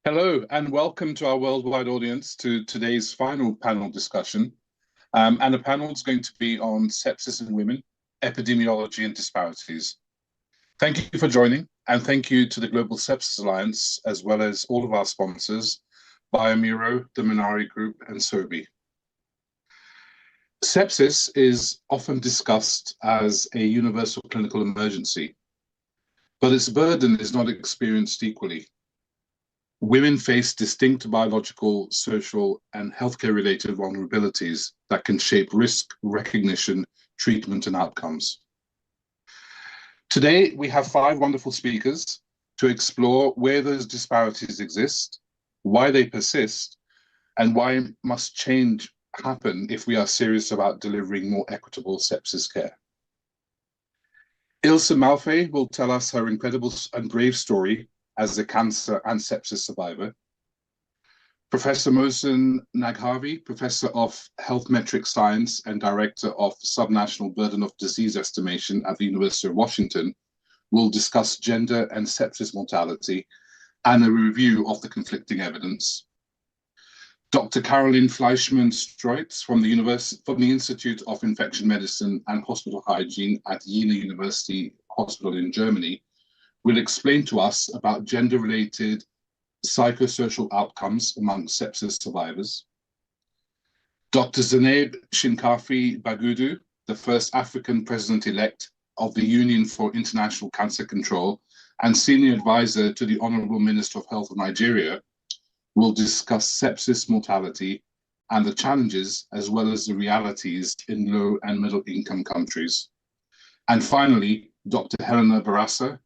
Hello and welcome to our worldwide audience to today's final panel discussion. And the panel is going to be on sepsis in women, epidemiology and disparities. Thank you for joining, and thank you to the Global Sepsis Alliance, as well as all of our sponsors, Biomiro, the Minari Group, and SOBI. Sepsis is often discussed as a universal clinical emergency, but its burden is not experienced equally. Women face distinct biological, social, and healthcare-related vulnerabilities that can shape risk, recognition, treatment, and outcomes. Today, we have 5 wonderful speakers to explore where those disparities exist, why they persist, and why must change happen if we are serious about delivering more equitable sepsis care. Ilse Malfait will tell us her incredible and brave story as a cancer and sepsis survivor. Professor Mohsen Naghavi, Professor of Health Metric Science and Director of Subnational Burden of Disease Estimation at the University of Washington, will discuss gender and sepsis mortality and a review of the conflicting evidence. Dr. Carolin Fleischmann-Struzek from the Institute of Infection Medicine and Hospital Hygiene at Jena University Hospital in Germany will explain to us about gender-related psychosocial outcomes among sepsis survivors. Dr. Zainab Shinkafi-Bagudu, the first African president-elect of the Union for International Cancer Control and senior advisor to the Honorable Minister of Health of Nigeria, will discuss sepsis mortality and the challenges as well as the realities in low and middle income countries. And finally, Dr. Helena Barrasa,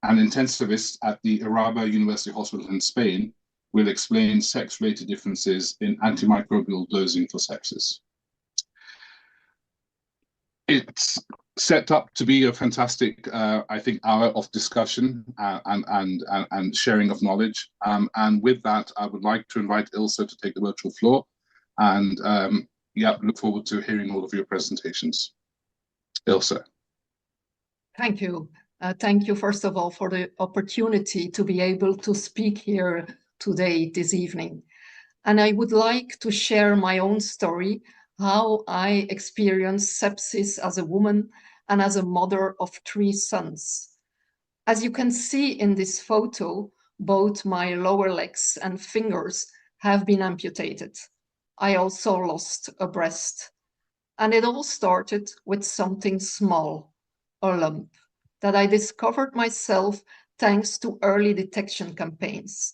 an intensivist at the Araba University Hospital in Spain, will explain sex-related differences in antimicrobial dosing for sepsis. It's set up to be a fantastic, I think, hour of discussion and sharing of knowledge. And with that, I would like to invite Ilse to take the virtual floor, and look forward to hearing all of your presentations. Ilse. Thank you. Thank you, first of all, for the opportunity to be able to speak here today, this evening. And I would like to share my own story, how I experienced sepsis as a woman and as a mother of 3 sons. As you can see in this photo, both my lower legs and fingers have been amputated. I also lost a breast. And it all started with something small, a lump, that I discovered myself thanks to early detection campaigns.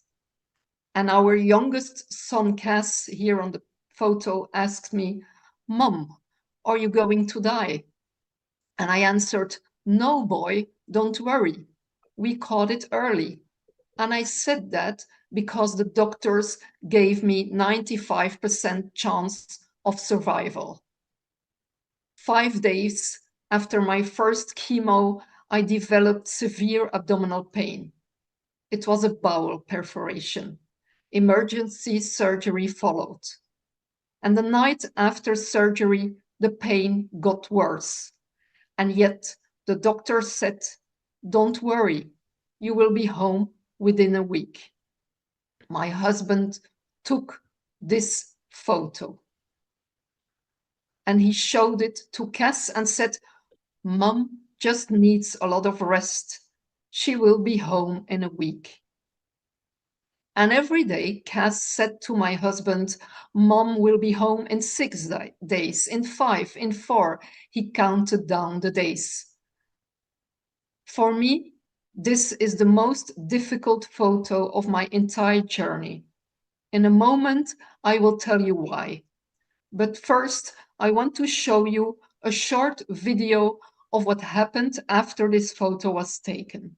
And our youngest son, Cass, here on the photo, asked me, "Mom, are you going to die?" And I answered, "No, boy, don't worry. We caught it early." And I said that because the doctors gave me 95% chance of survival. 5 days after my first chemo, I developed severe abdominal pain. It was a bowel perforation. Emergency surgery followed. And the night after surgery, the pain got worse. And yet the doctor said, "Don't worry, you will be home within a week." My husband took this photo and he showed it to Cass and said, "Mom just needs a lot of rest. She will be home in a week." And every day, Cass said to my husband, "Mom will be home in 6 days, in 5, in 4. He counted down the days. For me, this is the most difficult photo of my entire journey. In a moment, I will tell you why. But first, I want to show you a short video of what happened after this photo was taken.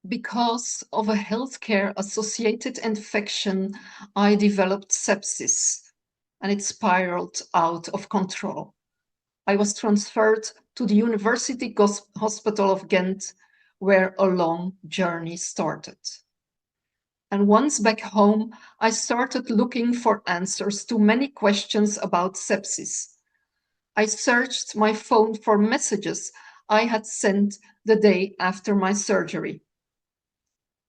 Because of a healthcare-associated infection, I developed sepsis, and it spiraled out of control. I was transferred to the University Hospital of Ghent, where a long journey started. And once back home, I started looking for answers to many questions about sepsis. I searched my phone for messages I had sent the day after my surgery.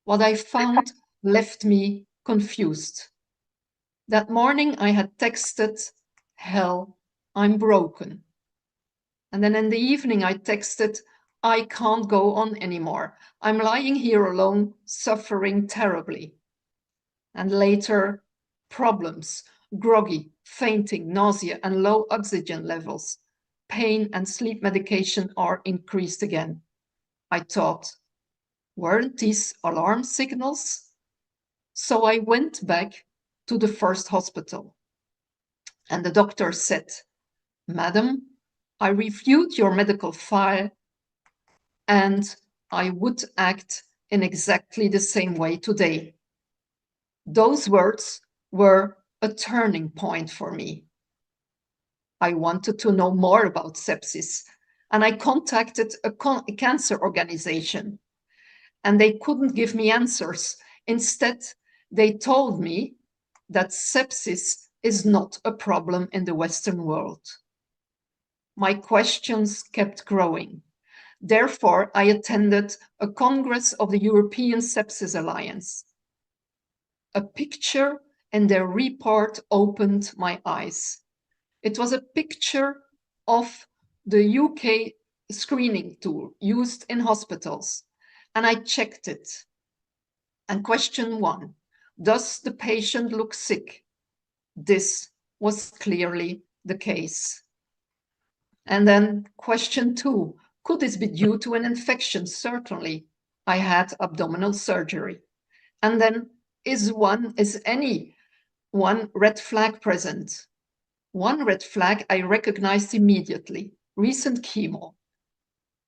What I found left me confused. That morning I had texted, "Hell, I'm broken." And then in the evening I texted, "I can't go on anymore. I'm lying here alone, suffering terribly." And later, problems, groggy, fainting, nausea, and low oxygen levels. Pain and sleep medication are increased again. I thought, weren't these alarm signals? So I went back to the first hospital. And the doctor said, "Madam, I reviewed your medical file and I would act in exactly the same way today." Those words were a turning point for me. I wanted to know more about sepsis, and I contacted a cancer organization, and they couldn't give me answers. Instead, they told me that sepsis is not a problem in the Western world. My questions kept growing. Therefore, I attended a Congress of the European Sepsis Alliance. A picture in their report opened my eyes. It was a picture of the UK screening tool used in hospitals, and I checked it. And question 1, does the patient look sick? This was clearly the case. And then question 2, could this be due to an infection? Certainly, I had abdominal surgery. And then is any one red flag present? One red flag I recognized immediately, recent chemo.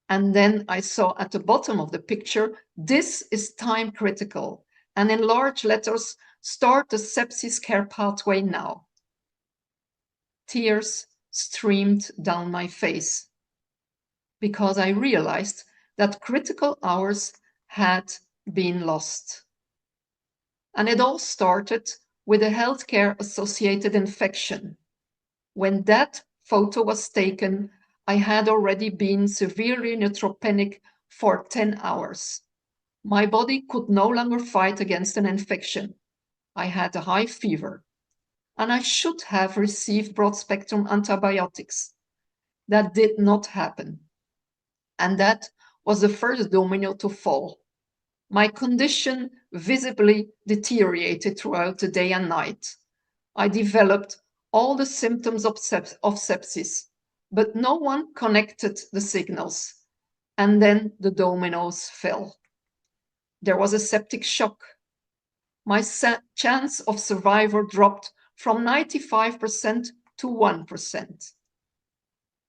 And then I saw at the bottom of the picture, this is time critical. And in large letters, start the sepsis care pathway now. Tears streamed down my face because I realized that critical hours had been lost. And it all started with a healthcare-associated infection. When that photo was taken, I had already been severely neutropenic for 10 hours. My body could no longer fight against an infection. I had a high fever, and I should have received broad-spectrum antibiotics. That did not happen. And that was the first domino to fall. My condition visibly deteriorated throughout the day and night. I developed all the symptoms of sepsis, but no one connected the signals. And then the dominoes fell. There was a septic shock. My chance of survival dropped from 95% to 1%.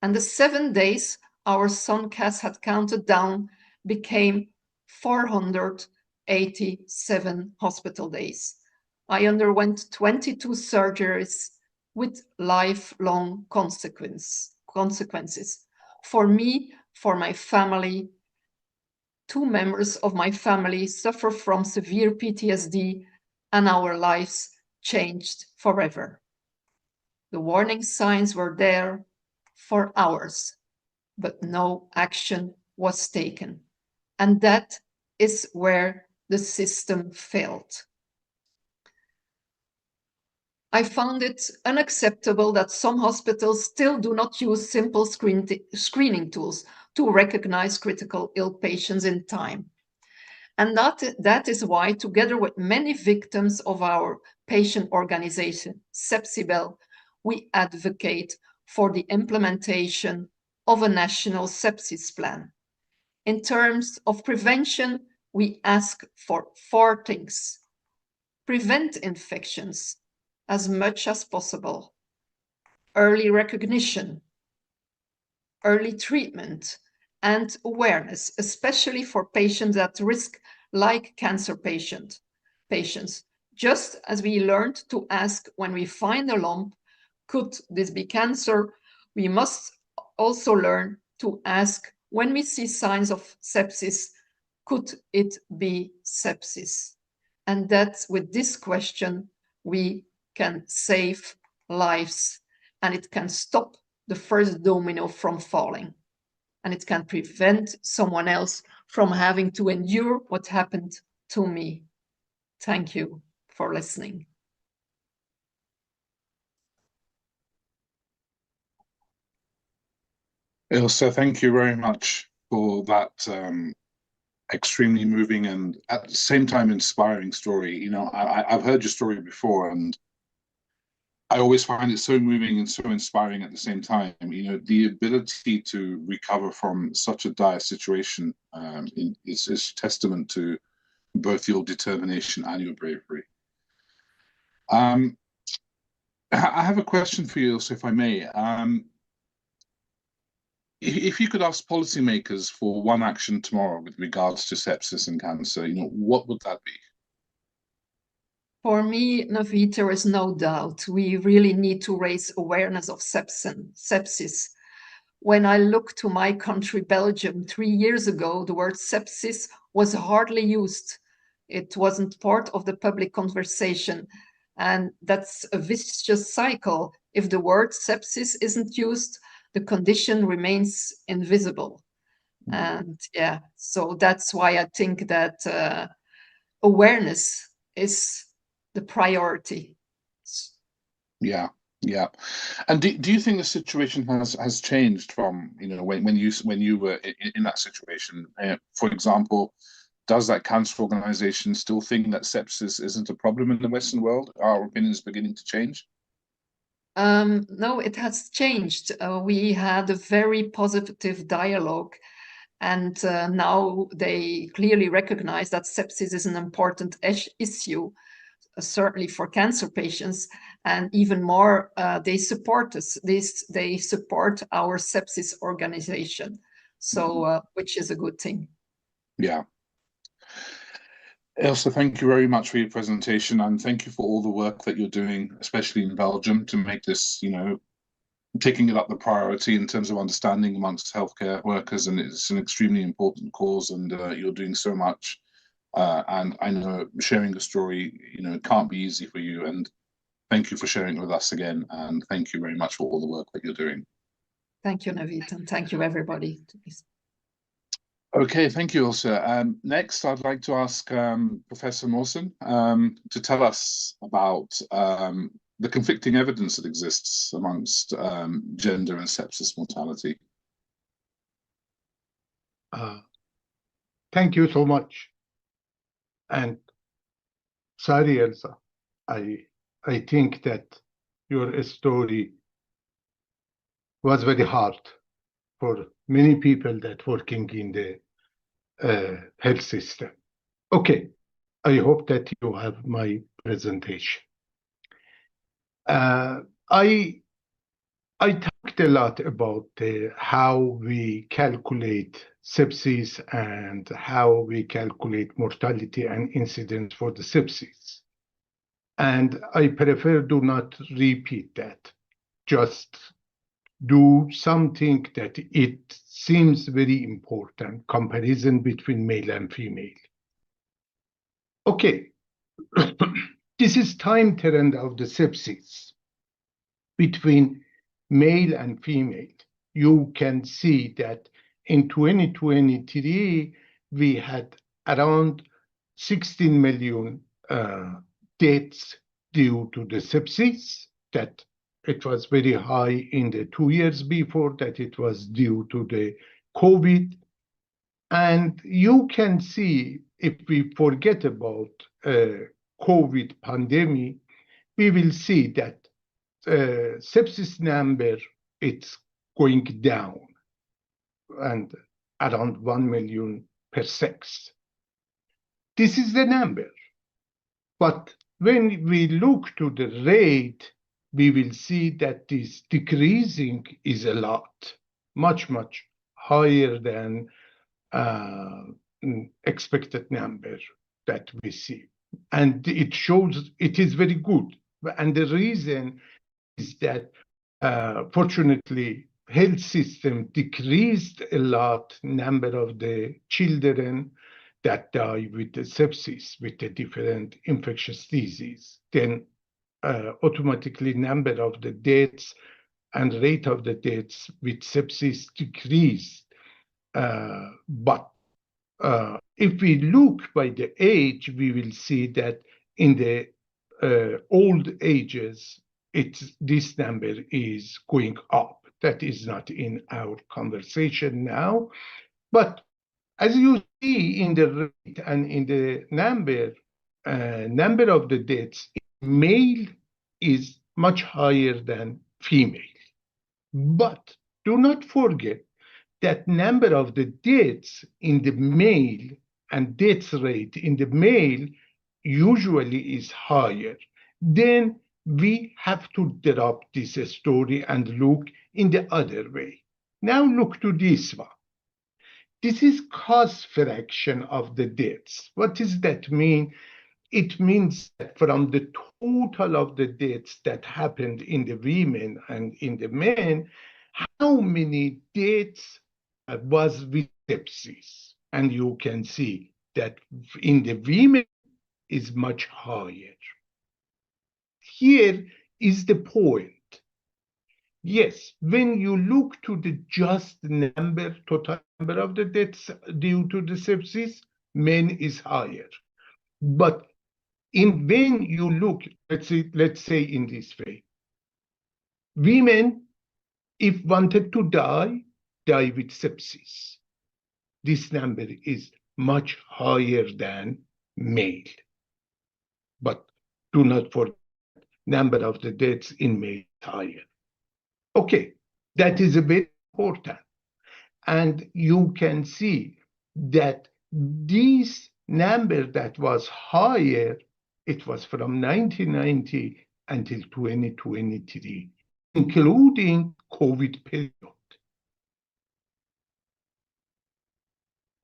And the 7 days our son Cass had counted down became 487 hospital days. I underwent 22 surgeries with lifelong consequences. For me, for my family. 2 members of my family suffer from severe PTSD, and our lives changed forever. The warning signs were there for hours, but no action was taken. And that is where the system failed. I found it unacceptable that some hospitals still do not use simple screening tools to recognize critical ill patients in time. And that is why, together with many victims of our patient organization, Sepsibel, we advocate for the implementation of a national sepsis plan. In terms of prevention, we ask for 4 things. Prevent infections as much as possible. Early recognition, early treatment, and awareness, especially for patients at risk like cancer patients. Just as we learned to ask when we find a lump, could this be cancer? We must also learn to ask when we see signs of sepsis, could it be sepsis? And that with this question, we can save lives, and it can stop the first domino from falling, and it can prevent someone else from having to endure what happened to me. Thank you for listening. Ilse, thank you very much for that extremely moving and at the same time inspiring story. You know, I've heard your story before, and I always find it so moving and so inspiring at the same time. You know, the ability to recover from such a dire situation is testament to both your determination and your bravery. I have a question for you, Ilse, if I may. If you could ask policymakers for one action tomorrow with regards to sepsis and cancer, you know, what would that be? For me, Nveed, there is no doubt we really need to raise awareness of sepsis. When I look to my country, Belgium, 3 years ago, the word sepsis was hardly used. It wasn't part of the public conversation. And that's a vicious cycle. If the word sepsis isn't used, the condition remains invisible. And yeah, so that's why I think that awareness is the priority. Yeah, yeah. And do you think the situation has changed from, you know, when you were in that situation? For example, does that cancer organization still think that sepsis isn't a problem in the Western world? Are opinions beginning to change? No, it has changed. We had a very positive dialogue, and now they clearly recognize that sepsis is an important issue, certainly for cancer patients, and even more, they support us. They support our sepsis organization, so which is a good thing. Yeah. Ilse, thank you very much for your presentation, and thank you for all the work that you're doing, especially in Belgium, to make this, you know, taking it up the priority in terms of understanding amongst healthcare workers, and it's an extremely important cause, and you're doing so much. And I know sharing the story, you know, it can't be easy for you, and thank you for sharing it with us again, and thank you very much for all the work that you're doing. Thank you, Nveed, and thank you, everybody. Okay, thank you, Ilse. Next, I'd like to ask Professor Mohsen to tell us about the conflicting evidence that exists amongst gender and sepsis mortality. Thank you so much. And sorry, Ilse, I think that your story was very hard for many people that working in the health system. Okay, I hope that you have my presentation. I talked a lot about how we calculate sepsis and how we calculate mortality and incidence for the sepsis. And I prefer do not repeat that, just do something that it seems very important, comparison between male and female. Okay, this is time trend of the sepsis between male and female. You can see that in 2023, we had around 16 million deaths due to the sepsis, that it was very high in the 2 years before that it was due to the COVID. And you can see, if we forget about COVID pandemic, we will see that sepsis number, it's going down and around 1 million per sex. This is the number. But when we look to the rate, we will see that this decreasing is a lot, much, much higher than expected number that we see. And it shows it is very good. And the reason is that, fortunately, health system decreased a lot number of the children that die with the sepsis, with the different infectious disease. Then automatically number of the deaths and rate of the deaths with sepsis decreased. But if we look by the age, we will see that in the old ages, this number is going up. That is not in our conversation now. But as you see in the rate and in the number of the deaths, male is much higher than female. But do not forget that number of the deaths in the male and death rate in the male usually is higher. Then we have to drop this story and look in the other way. Now look to this one. This is cost fraction of the deaths. What does that mean? It means that from the total of the deaths that happened in the women and in the men, how many deaths was with sepsis? And you can see that in the women is much higher. Here is the point. Yes, when you look to the just number, total number of the deaths due to the sepsis, men is higher. But when you look, let's say in this way, women, if wanted to die with sepsis. This number is much higher than male. But do not forget, number of the deaths in male is higher. Okay, that is very important. And you can see that this number that was higher, it was from 1990 until 2023, including COVID period.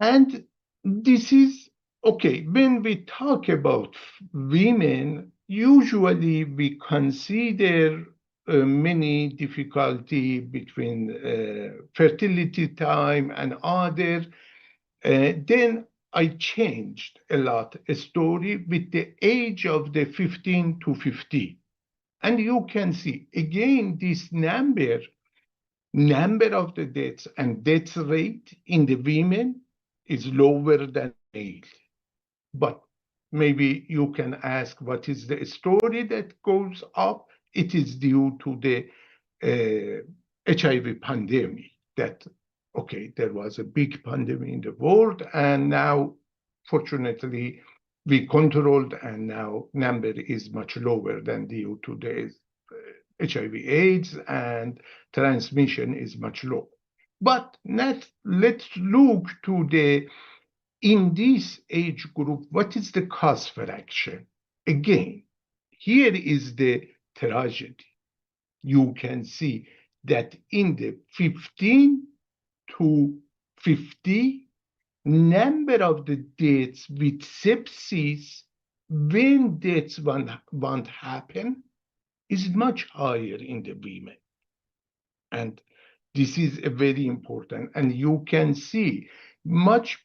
And this is, okay, when we talk about women, usually we consider many difficulty between fertility time and other. Then I changed a lot a story with the age of the 15 to 50. And you can see, again, this number of the deaths and death rate in the women is lower than male. But maybe you can ask, what is the story that goes up? It is due to the HIV pandemic that, okay, there was a big pandemic in the world, and now, fortunately, we controlled, and now number is much lower than due to the HIV/AIDS, and transmission is much lower. But let's look to in this age group, what is the cost fraction? Again, here is the tragedy. You can see that in the 15 to 50, number of the deaths with sepsis, when deaths won't happen, is much higher in the women. And this is a very important. And you can see much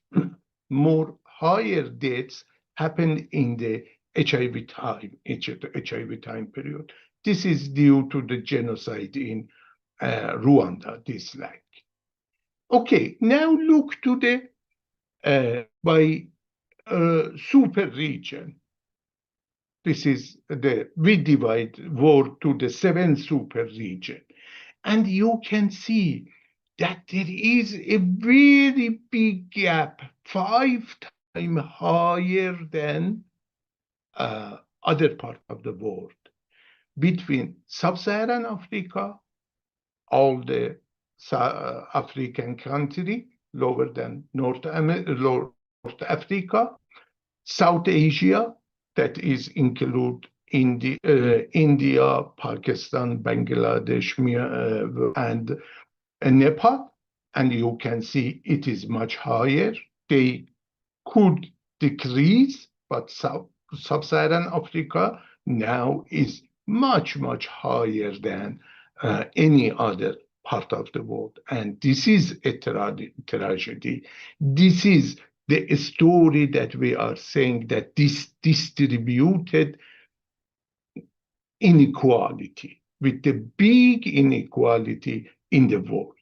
more higher deaths happen in the HIV time period. This is due to the genocide in Rwanda, this like. Okay, now look to the by super region. This is we divide world to the 7 super region. And you can see that there is a very big gap, 5 times higher than other part of the world, between sub-Saharan Africa, all the African country, lower than North Africa, South Asia, that is include India, Pakistan, Bangladesh, and Nepal. And you can see it is much higher. They could decrease, but sub-Saharan Africa now is much, much higher than any other part of the world. And this is a tragedy. This is the story that we are saying, that this distributed inequality, with the big inequality in the world.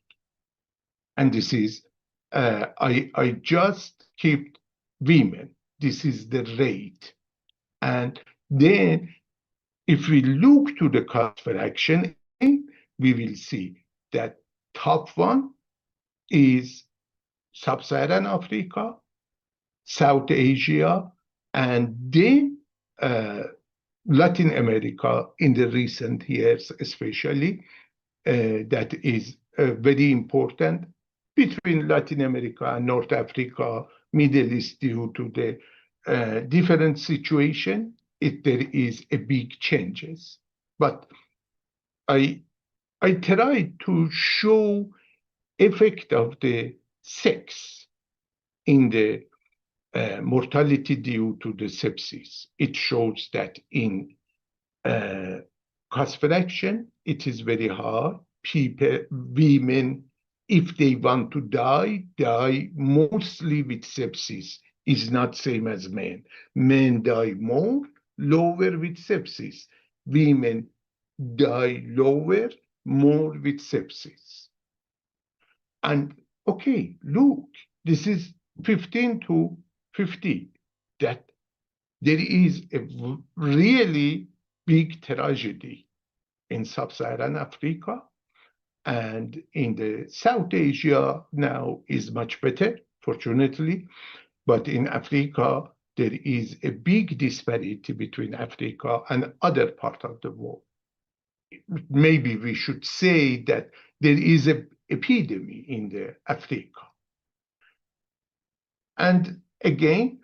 And this is, I just kept women. This is the rate. And then if we look to the cost for action, we will see that top one is Sub-Saharan Africa, South Asia, and then Latin America in the recent years, especially. That is very important. Between Latin America and North Africa, Middle East, due to the different situation, there is a big changes. But I tried to show effect of the sex in the mortality due to the sepsis. It shows that in cost for action, it is very hard. Women, if they want to die mostly with sepsis. Is not same as men. Men die more, lower with sepsis. Women die lower, more with sepsis. And okay, look, this is 15 to 50. That there is a really big tragedy in Sub-Saharan Africa, and in the South Asia now is much better, fortunately. But in Africa, there is a big disparity between Africa and other parts of the world. Maybe we should say that there is an epidemic in the Africa. And again,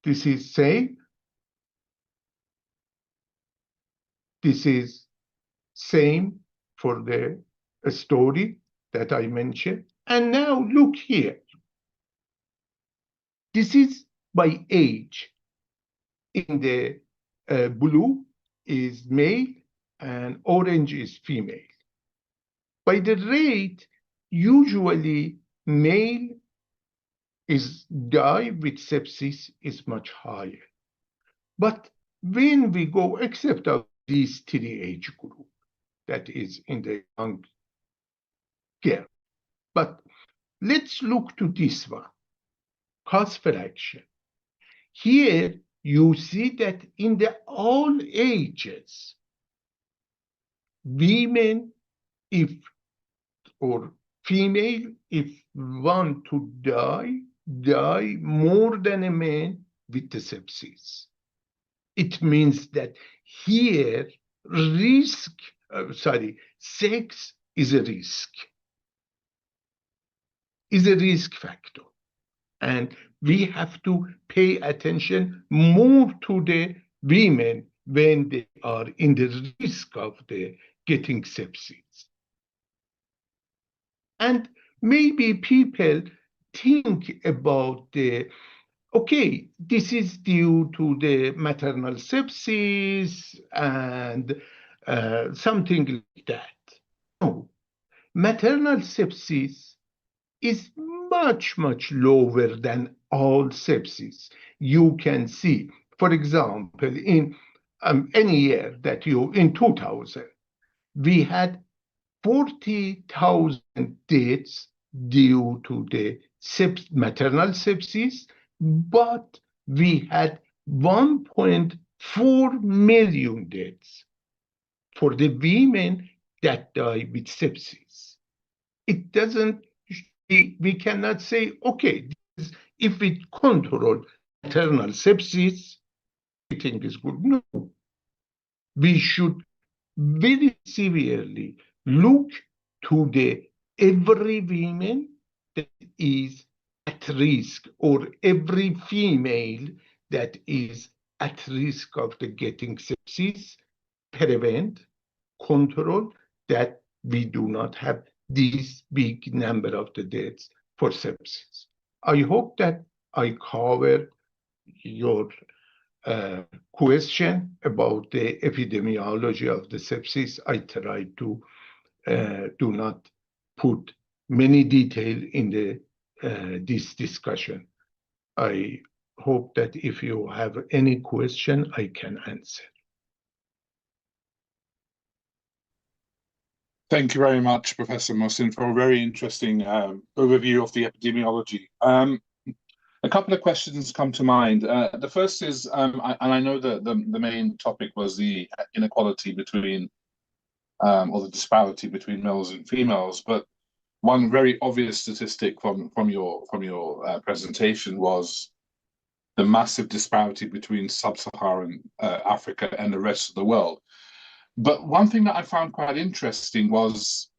this is same. This is same for the story that I mentioned. And now look here. This is by age. In the blue is male and orange is female. By the rate, usually male is die with sepsis is much higher. But when we go, except of these three age group, that is in the young girl. But let's look to this one, cost for action. Here you see that in the all ages, women, if or female, if want to die more than a man with the sepsis. It means that here sex is a risk. Is a risk factor. And we have to pay attention more to the women when they are in the risk of the getting sepsis. And maybe people think about okay, this is due to the maternal sepsis and something like that. No, maternal sepsis is much, much lower than all sepsis. You can see, for example, in any year that in 2000, we had 40,000 deaths due to the maternal sepsis, but we had 1.4 million deaths for the women that die with sepsis. It doesn't, we cannot say, okay, if we control maternal sepsis, everything is good. No, we should very severely look to every woman that is at risk, or every female that is at risk of getting sepsis, prevent, control, that we do not have this big number of the deaths for sepsis. I hope that I cover your question about the epidemiology of the sepsis. I try to do not put many detail in this discussion. I hope that if you have any question, I can answer. Thank you very much, Professor Mohsen, for a very interesting overview of the epidemiology. A couple of questions come to mind. The first is, and I know that the main topic was the inequality between, or the disparity between males and females, but one very obvious statistic from your presentation was the massive disparity between sub-Saharan Africa and the rest of the world. But one thing that I found quite interesting was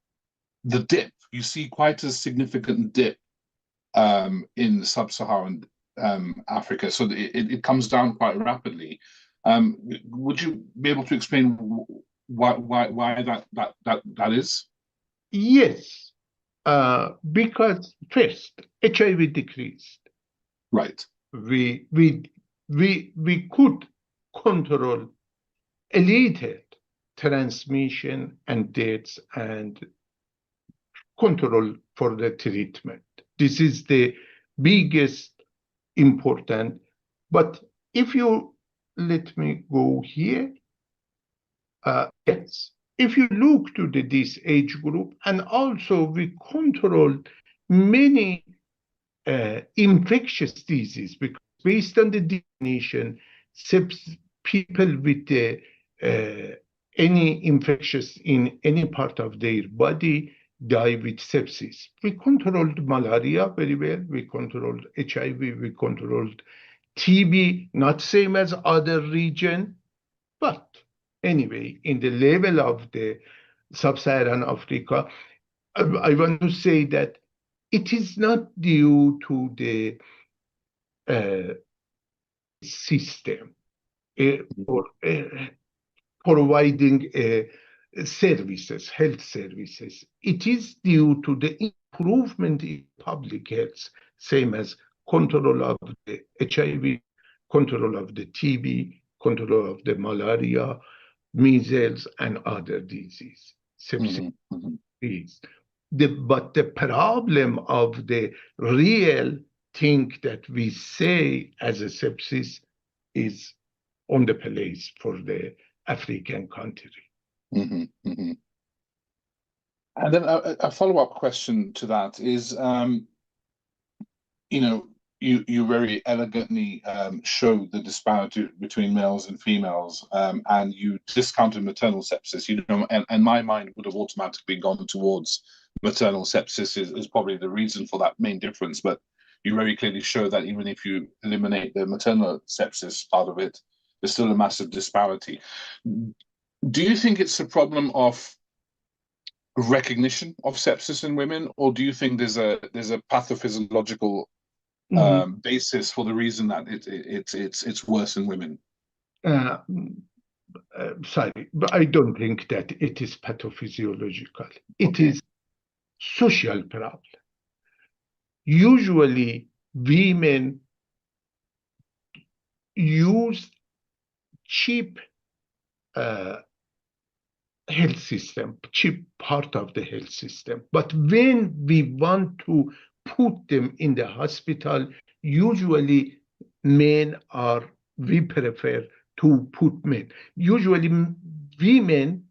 the dip. You see quite a significant dip in sub-Saharan Africa, so it comes down quite rapidly. Would you be able to explain why that is? Yes, because first, HIV decreased. Right. We could control a little transmission and deaths and control for the treatment. This is the biggest important. But if you let me go here, yes, if you look to this age group, and also we controlled many infectious diseases, because based on the definition, people with any infectious in any part of their body die with sepsis. We controlled malaria very well. We controlled HIV. We controlled TB, not same as other region, but anyway, in the level of the sub-Saharan Africa, I want to say that it is not due to the system or providing services, health services. It is due to the improvement in public health, same as control of the HIV, control of the TB, control of the malaria, measles, and other diseases. Sepsis is. But the problem of the real thing that we say as a sepsis is on the place for the African country. And then a follow-up question to that is, you very elegantly show the disparity between males and females, and you discounted maternal sepsis. And my mind would have automatically gone towards maternal sepsis is probably the reason for that main difference. But you very clearly show that even if you eliminate the maternal sepsis part of it, there's still a massive disparity. Do you think it's a problem of recognition of sepsis in women, or do you think there's a pathophysiological basis for the reason that it's worse in women? Sorry, but I don't think that it is pathophysiological. It is social problem. Usually, women use cheap health system, cheap part of the health system. But when we want to put them in the hospital, usually we prefer to put men. Usually women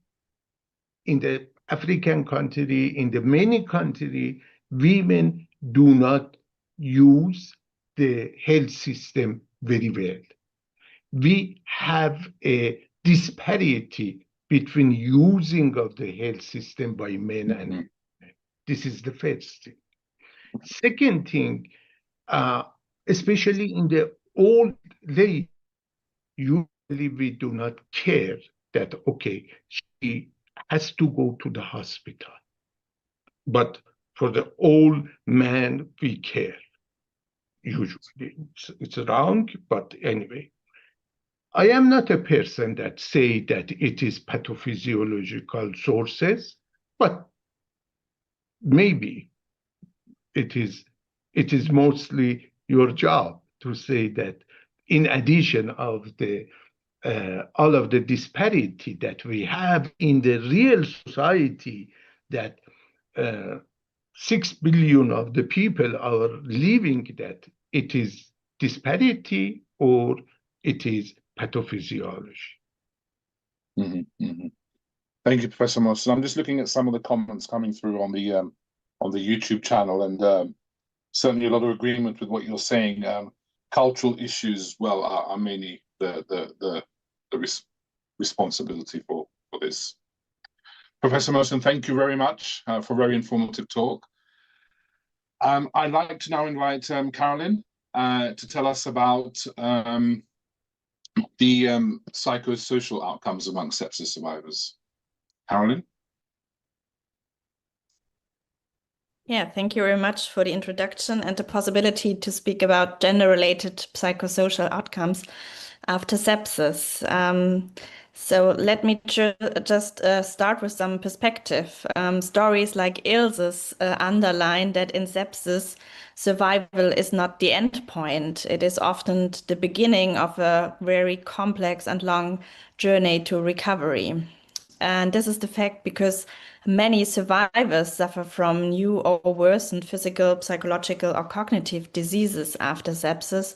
in the African country, in the many country, women do not use the health system very well. We have a disparity between using of the health system by men and women. This is the first thing. Second thing, especially in the old lady, usually we do not care that, okay, she has to go to the hospital. But for the old man, we care. Usually it's wrong, but anyway. I am not a person that say that it is pathophysiological sources, but maybe it is mostly your job to say that in addition of the all of the disparity that we have in the real society, that 6 billion of the people are living, that it is disparity or it is pathophysiology. Thank you, Professor Mohsen. I'm just looking at some of the comments coming through on the YouTube channel, and certainly a lot of agreement with what you're saying. Cultural issues, well, are mainly the responsibility for this. Professor Mohsen, thank you very much for a very informative talk. I'd like to now invite Carolin to tell us about the psychosocial outcomes among sepsis survivors. Carolin? Yeah, thank you very much for the introduction and the possibility to speak about gender-related psychosocial outcomes after sepsis. So let me just start with some perspective. Stories like Ilse's underline that in sepsis, survival is not the end point. It is often the beginning of a very complex and long journey to recovery. And this is the fact because many survivors suffer from new or worsened physical, psychological, or cognitive diseases after sepsis,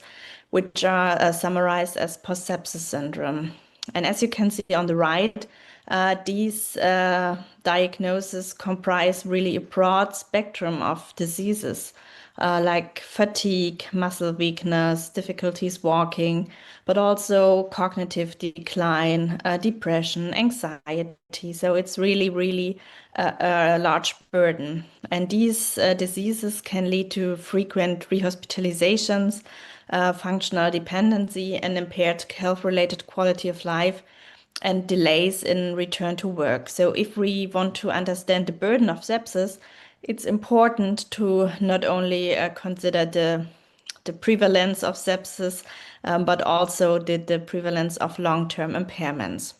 which are summarized as post-sepsis syndrome. And as you can see on the right, these diagnoses comprise really a broad spectrum of diseases, like fatigue, muscle weakness, difficulties walking, but also cognitive decline, depression, anxiety. So it's really a large burden. And these diseases can lead to frequent rehospitalizations, functional dependency, and impaired health-related quality of life, and delays in return to work. So if we want to understand the burden of sepsis, it's important to not only consider the prevalence of sepsis, but also the prevalence of long-term impairments.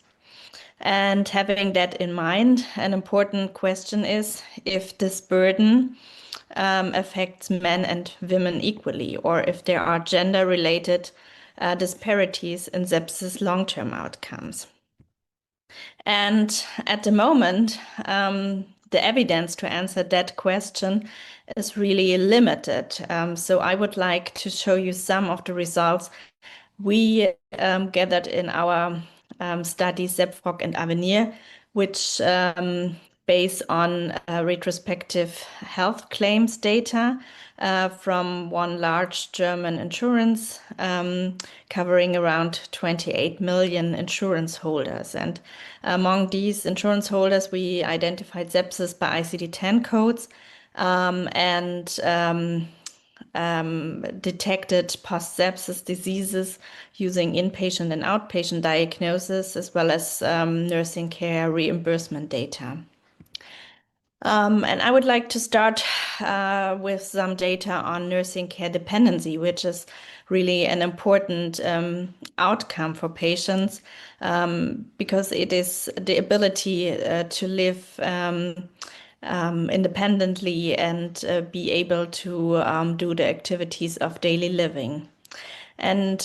And having that in mind, an important question is if this burden affects men and women equally, or if there are gender-related disparities in sepsis long-term outcomes. And at the moment, the evidence to answer that question is really limited. So I would like to show you some of the results we gathered in our study ZEPFROG and Avenir, which based on retrospective health claims data from one large German insurance covering around 28 million insurance holders. And among these insurance holders, we identified sepsis by ICD-10 codes and detected post-sepsis diseases using inpatient and outpatient diagnosis, as well as nursing care reimbursement data. And I would like to start with some data on nursing care dependency, which is really an important outcome for patients because it is the ability to live independently and be able to do the activities of daily living. And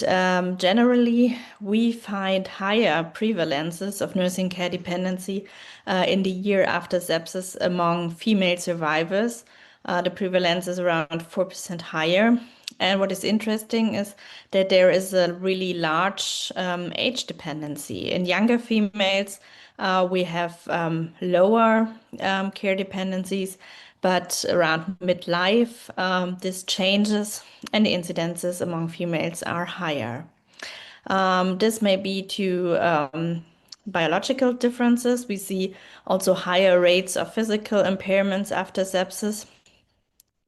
generally, we find higher prevalences of nursing care dependency in the year after sepsis among female survivors. The prevalence is around 4% higher. And what is interesting is that there is a really large age dependency. In younger females, we have lower care dependencies, but around midlife, this changes and the incidences among females are higher. This may be to biological differences. We see also higher rates of physical impairments after sepsis,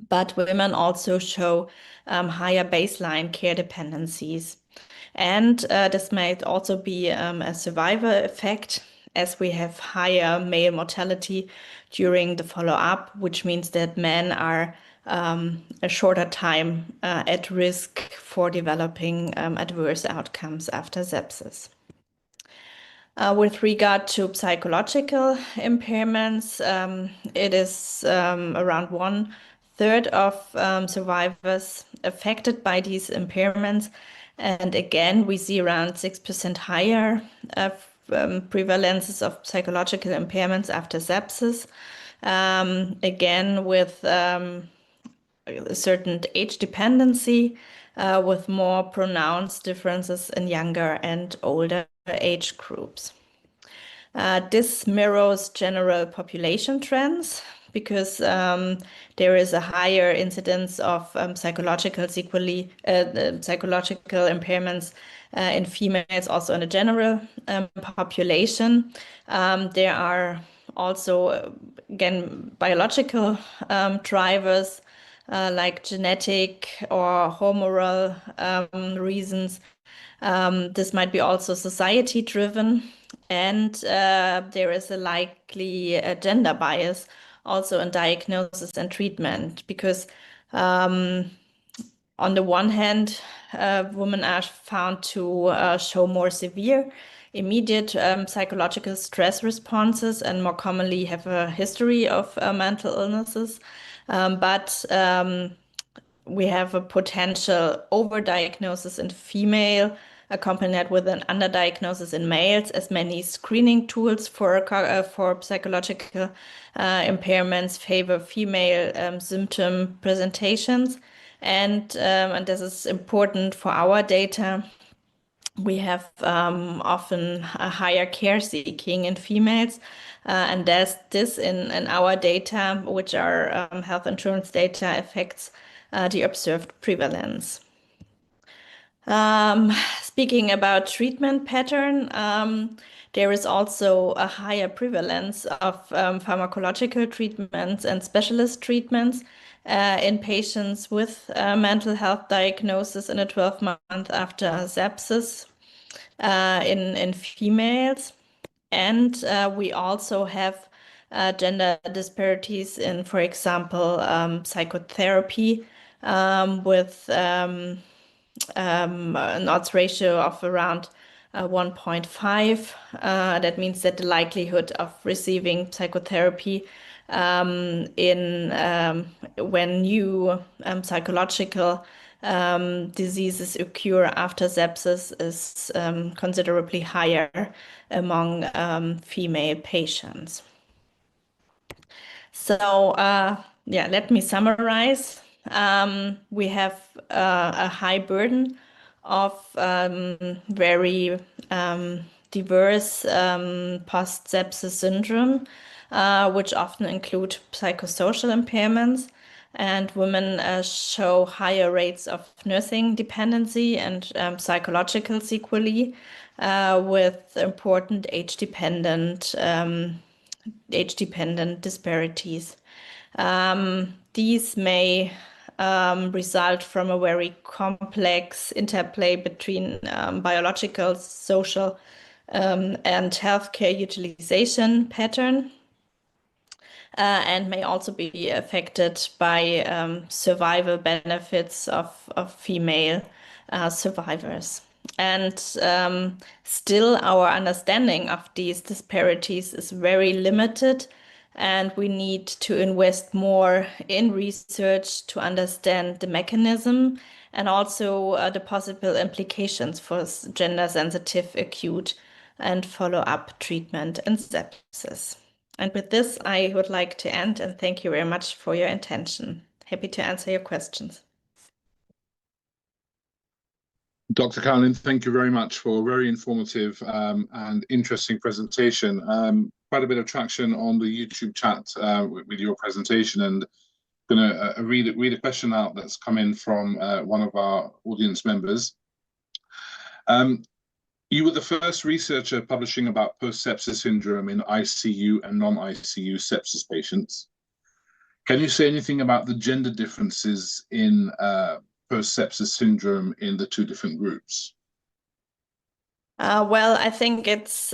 but women also show higher baseline care dependencies. And this might also be a survivor effect, as we have higher male mortality during the follow-up, which means that men are a shorter time at risk for developing adverse outcomes after sepsis. With regard to psychological impairments, it is around 1/3 third of survivors affected by these impairments. And again, we see around 6% higher prevalences of psychological impairments after sepsis. Again, with a certain age dependency, with more pronounced differences in younger and older age groups. This mirrors general population trends because there is a higher incidence of psychological impairments in females, also in the general population. There are also, again, biological drivers like genetic or hormonal reasons. This might be also society-driven, and there is a likely gender bias also in diagnosis and treatment because on the one hand, women are found to show more severe, immediate psychological stress responses and more commonly have a history of mental illnesses. But we have a potential overdiagnosis in female, accompanied with an underdiagnosis in males, as many screening tools for psychological impairments favor female symptom presentations. And this is important for our data. We have often a higher care seeking in females, and there's this in our data, which are health insurance data, affects the observed prevalence. Speaking about treatment pattern, there is also a higher prevalence of pharmacological treatments and specialist treatments in patients with mental health diagnosis in a 12-month after sepsis in females. And we also have gender disparities in, for example, psychotherapy with an odds ratio of around 1.5. That means that the likelihood of receiving psychotherapy when new psychological diseases occur after sepsis is considerably higher among female patients. So yeah, let me summarize. We have a high burden of very diverse post-sepsis syndrome, which often include psychosocial impairments, and women show higher rates of nursing dependency and psychological sequelae with important age-dependent disparities. These may result from a very complex interplay between biological, social, and healthcare utilization pattern, and may also be affected by survival benefits of female survivors. And still, our understanding of these disparities is very limited, and we need to invest more in research to understand the mechanism and also the possible implications for gender-sensitive acute and follow-up treatment in sepsis. And with this, I would like to end, and thank you very much for your attention. Happy to answer your questions. Dr. Carolin, thank you very much for a very informative and interesting presentation. Quite a bit of traction on the YouTube chat with your presentation, and I'm going to read a question out that's come in from one of our audience members. You were the first researcher publishing about post-sepsis syndrome in ICU and non-ICU sepsis patients. Can you say anything about the gender differences in post-sepsis syndrome in the two different groups? Well, I think it's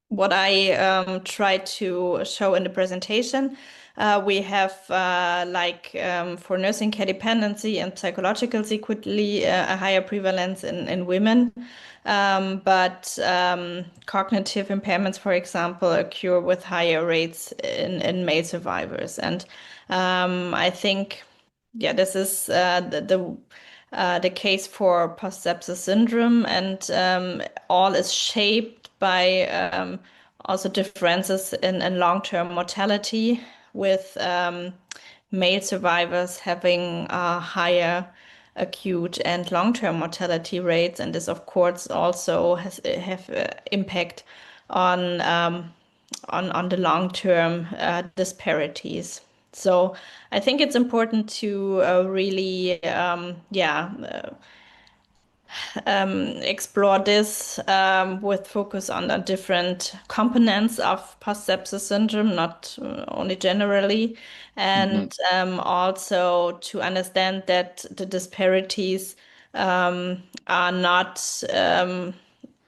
what I tried to show in the presentation. We have, for nursing care dependency and psychological sequelae, a higher prevalence in women. But cognitive impairments, for example, occur with higher rates in male survivors. And I think, yeah, this is the case for post-sepsis syndrome, and all is shaped by also differences in long-term mortality, with male survivors having higher acute and long-term mortality rates, and this of course also have impact on the long-term disparities. So I think it's important to really explore this with focus on the different components of post-sepsis syndrome, not only generally, and also to understand that the disparities are not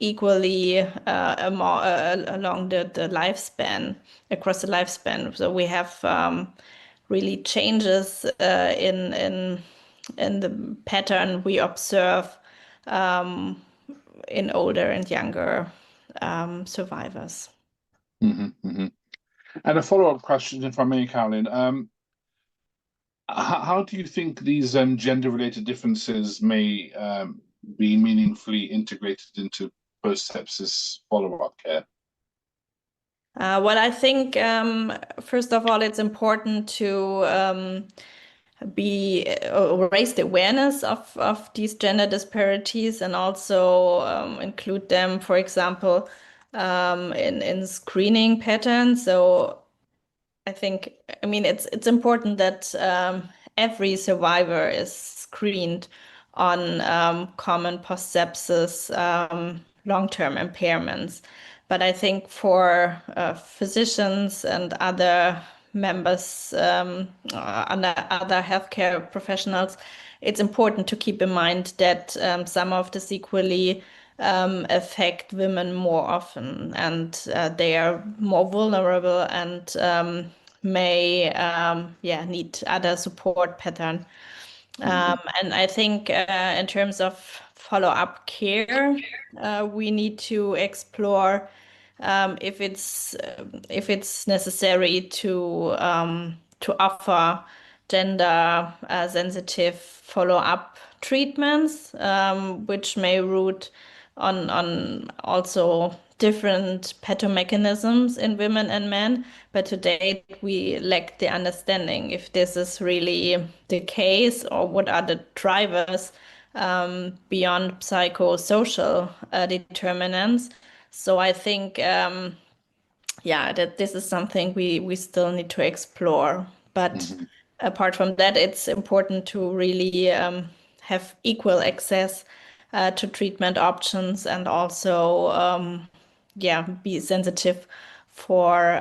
equally along the lifespan, across the lifespan. So we have really changes in the pattern we observe in older and younger survivors. And a follow-up question, if I may, Carolin. How do you think these gender-related differences may be meaningfully integrated into post-sepsis follow-up care? Well, I think, first of all, it's important to raise the awareness of these gender disparities, and also include them, for example, in screening patterns. So I think, I mean, it's important that every survivor is screened on common post-sepsis long-term impairments. But I think for physicians and other members, other healthcare professionals, it's important to keep in mind that some of this equally affect women more often, and they are more vulnerable and may need other support pattern. And I think in terms of follow-up care, we need to explore if it's necessary to offer gender sensitive follow-up treatments, which may root on also different pathomechanisms in women and men. But to date, we lack the understanding if this is really the case, or what are the drivers beyond psychosocial determinants. So I think, that this is something we still need to explore. But apart from that, it's important to really have equal access to treatment options, and also be sensitive for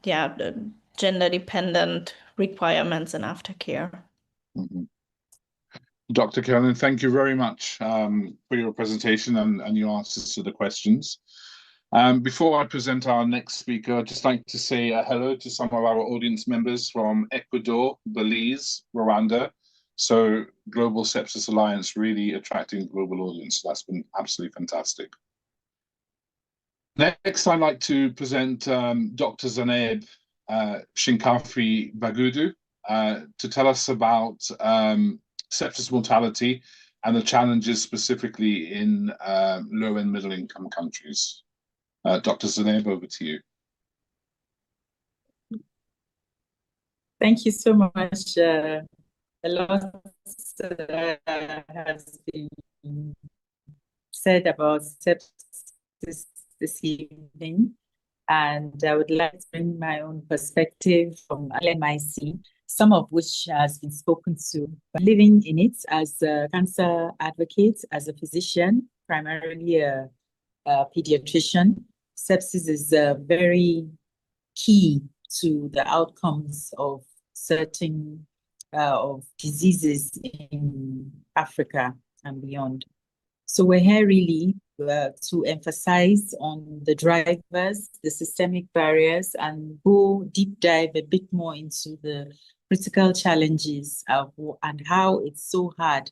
gender-dependent requirements in aftercare. Dr. Carolin, thank you very much for your presentation and your answers to the questions. Before I present our next speaker, I'd just like to say hello to some of our audience members from Ecuador, Belize, Rwanda. So Global Sepsis Alliance really attracting global audience. That's been absolutely fantastic. Next, I'd like to present Dr. Zainab Shinkafi-Bagudu to tell us about sepsis mortality and the challenges specifically in low and middle income countries. Dr. Zainab, over to you. Thank you so much. A lot has been said about sepsis this evening, and I would like to bring my own perspective from LMIC, some of which has been spoken to. Living in it as a cancer advocate, as a physician, primarily a pediatrician, sepsis is very key to the outcomes of certain of diseases in Africa and beyond. So we're here really to emphasize on the drivers, the systemic barriers, and go deep dive a bit more into the critical challenges and how it's so hard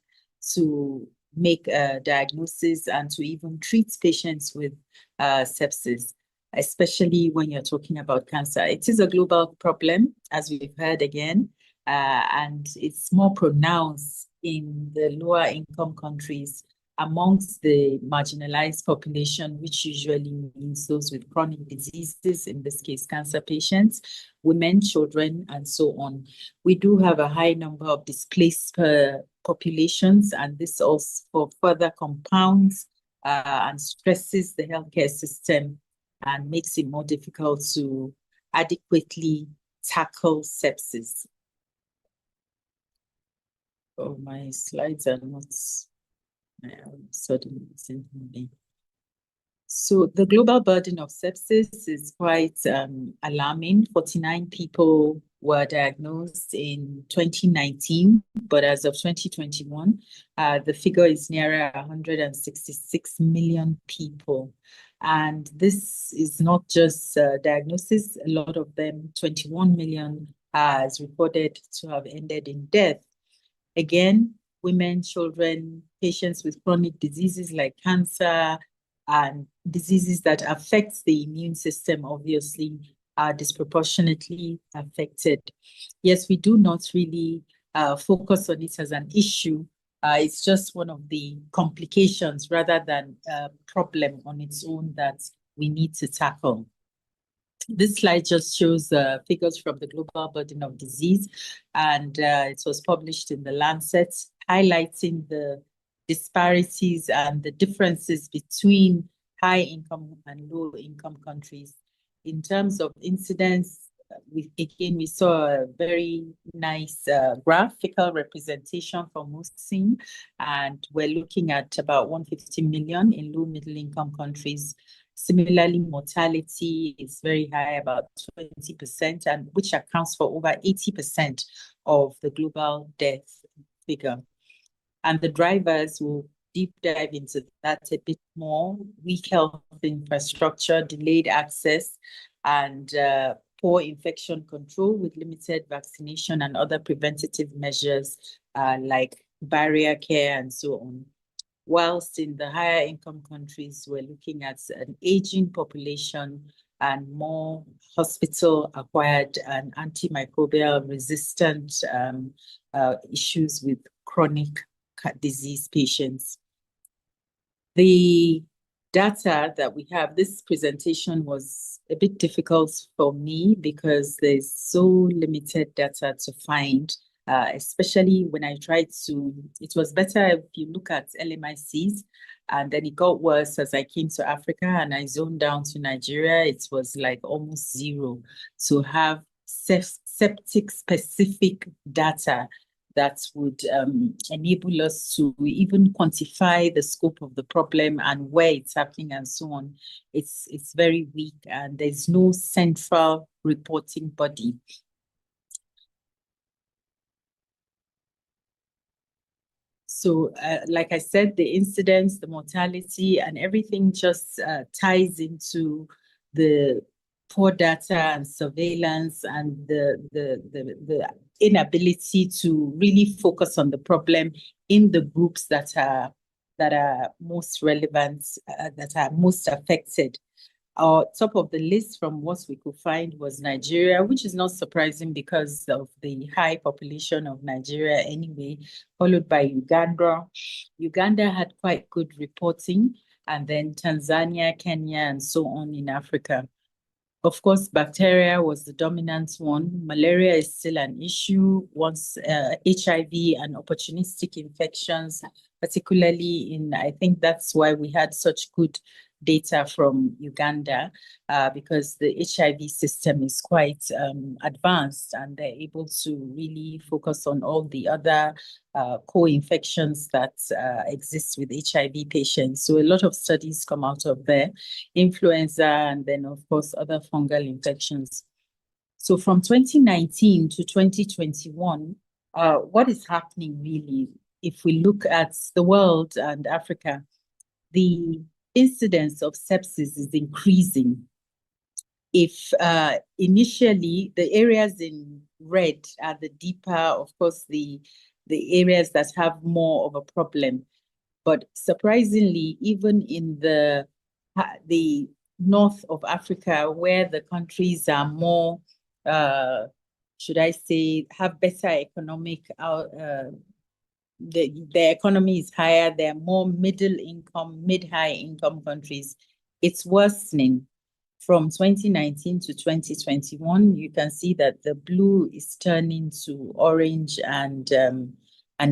to make a diagnosis and to even treat patients with sepsis. especially when you're talking about cancer. It is a global problem, as we've heard again, and it's more pronounced in the lower income countries amongst the marginalized population, which usually means those with chronic diseases, in this case, cancer patients, women, children, and so on. We do have a high number of displaced populations, and this also further compounds and stresses the healthcare system and makes it more difficult to adequately tackle sepsis. Oh, my slides are not suddenly. So the global burden of sepsis is quite alarming. 49 people were diagnosed in 2019, but as of 2021, the figure is nearer 166 million people. And this is not just diagnosis. A lot of them, 21 million, is reported to have ended in death. Again, women, children, patients with chronic diseases like cancer and diseases that affect the immune system, obviously, are disproportionately affected. Yes, we do not really focus on it as an issue. It's just one of the complications rather than a problem on its own that we need to tackle. This slide just shows figures from the global burden of disease, and it was published in the Lancet, highlighting the disparities and the differences between high-income and low-income countries. In terms of incidence, we saw a very nice graphical representation from Mohsen, and we're looking at about 150 million in low middle-income countries. Similarly, mortality is very high, about 20%, and which accounts for over 80% of the global death figure. And the drivers will deep dive into that a bit more. Weak health infrastructure, delayed access, and poor infection control with limited vaccination and other preventative measures like barrier care and so on. Whilst in the higher income countries, we're looking at an aging population and more hospital-acquired and antimicrobial resistant issues with chronic disease patients. The data that we have, this presentation was a bit difficult for me because there's so limited data to find. Especially when I tried to, it was better if you look at LMICs, and then it got worse as I came to Africa and I zoned down to Nigeria. It was like almost zero to have septic specific data that would enable us to even quantify the scope of the problem and where it's happening and so on. It's very weak, and there's no central reporting body. So like I said, the incidence, the mortality, and everything just ties into the poor data and surveillance and the inability to really focus on the problem in the groups that are most relevant, that are most affected. Top of the list from what we could find was Nigeria, which is not surprising because of the high population of Nigeria anyway, followed by Uganda. Uganda had quite good reporting, and then Tanzania, Kenya, and so on in Africa. Of course, bacteria was the dominant one. Malaria is still an issue. Once HIV and opportunistic infections, particularly in, I think that's why we had such good data from Uganda, because the HIV system is quite advanced, and they're able to really focus on all the other co-infections that exist with HIV patients. So a lot of studies come out of there, influenza, and then of course other fungal infections. So from 2019 to 2021, what is happening really, if we look at the world and Africa, the incidence of sepsis is increasing. If initially the areas in red are the deeper, of course, the areas that have more of a problem. But surprisingly, even in the north of Africa, where the countries are more, should I say, have better economic, the economy is higher, they're more middle income, mid-high income countries. It's worsening. From 2019 to 2021, you can see that the blue is turning to orange and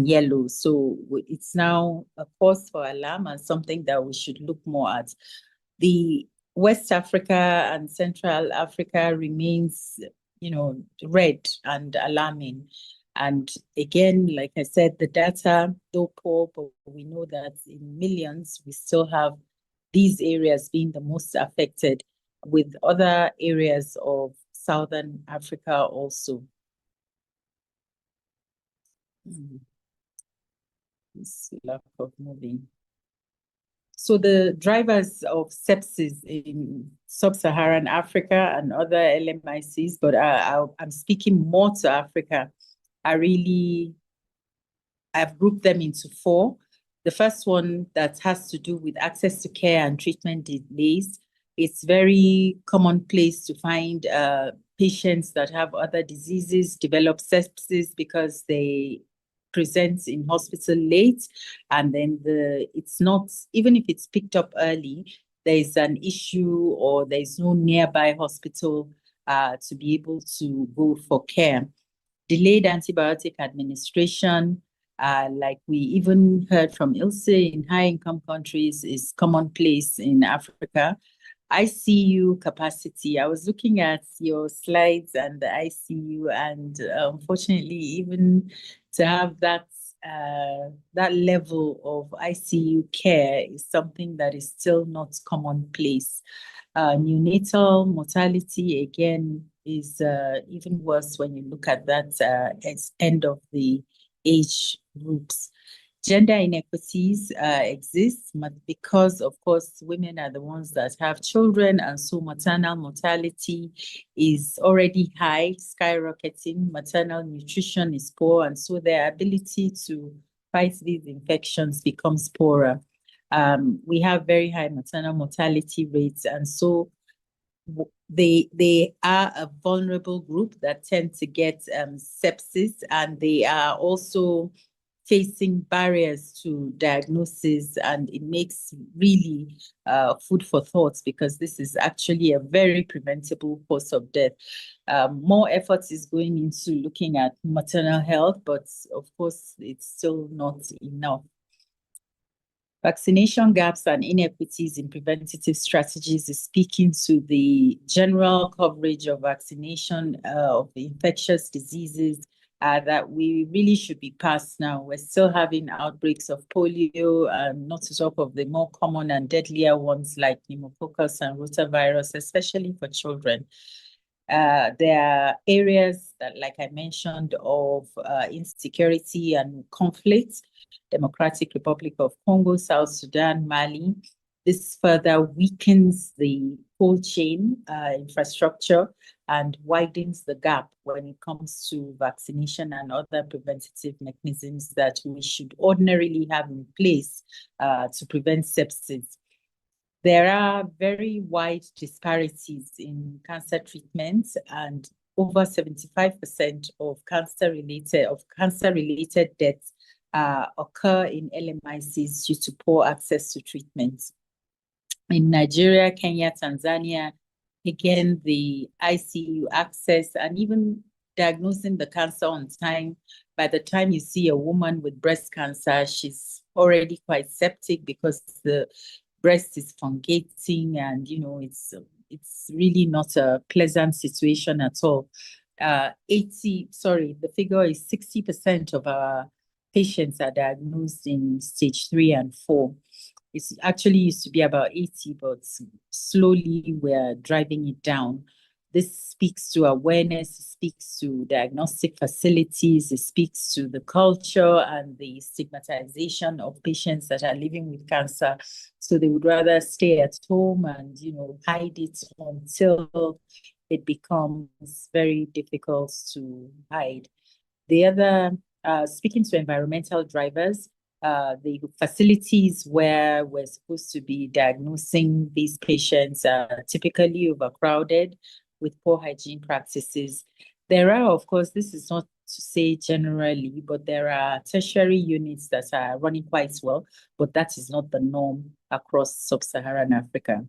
yellow. So it's now a cause for alarm and something that we should look more at. The West Africa and Central Africa remains, red and alarming. And again, like I said, the data, though poor, but we know that in millions, we still have these areas being the most affected, with other areas of Southern Africa also. This lack of moving. So the drivers of sepsis in Sub-Saharan Africa and other LMICs, but I'm speaking more to Africa, I've grouped them into four. The first one that has to do with access to care and treatment delays. It's very commonplace to find patients that have other diseases develop sepsis because they present in hospital late, and then it's not, even if it's picked up early, there's an issue or there's no nearby hospital to be able to go for care. Delayed antibiotic administration, like we even heard from Ilse, in high-income countries is commonplace in Africa. ICU capacity. I was looking at your slides and the ICU, and unfortunately, even to have that level of ICU care is something that is still not commonplace. Neonatal mortality, again, is even worse when you look at that end of the age groups. Gender inequities exist because, of course, women are the ones that have children, and so maternal mortality is already high, skyrocketing. Maternal nutrition is poor, and so their ability to fight these infections becomes poorer. We have very high maternal mortality rates, and so they are a vulnerable group that tend to get sepsis, and they are also facing barriers to diagnosis, and it makes really food for thought, because this is actually a very preventable cause of death. More effort is going into looking at maternal health, but of course, it's still not enough. Vaccination gaps and inequities in preventative strategies is speaking to the general coverage of vaccination of infectious diseases that we really should be past now. We're still having outbreaks of polio, not to talk of the more common and deadlier ones like pneumococcus and rotavirus, especially for children. There are areas that, like I mentioned, of insecurity and conflict. Democratic Republic of Congo, South Sudan, Mali. This further weakens the cold chain infrastructure and widens the gap when it comes to vaccination and other preventative mechanisms that we should ordinarily have in place to prevent sepsis. There are very wide disparities in cancer treatments, and over 75% of cancer-related deaths occur in LMICs due to poor access to treatment. In Nigeria, Kenya, Tanzania, again, the ICU access and even diagnosing the cancer on time. By the time you see a woman with breast cancer, she's already quite septic because the breast is fungating, and it's really not a pleasant situation at all. The figure is 60% of our patients are diagnosed in stage 3 and 4. It's actually used to be about 80, but slowly we're driving it down. This speaks to awareness, it speaks to diagnostic facilities, it speaks to the culture and the stigmatization of patients that are living with cancer. So they would rather stay at home and, hide it until it becomes very difficult to hide. The other, speaking to environmental drivers, The facilities where we're supposed to be diagnosing these patients are typically overcrowded with poor hygiene practices. There are, of course, this is not to say generally, but there are tertiary units that are running quite well, but that is not the norm across sub-Saharan Africa.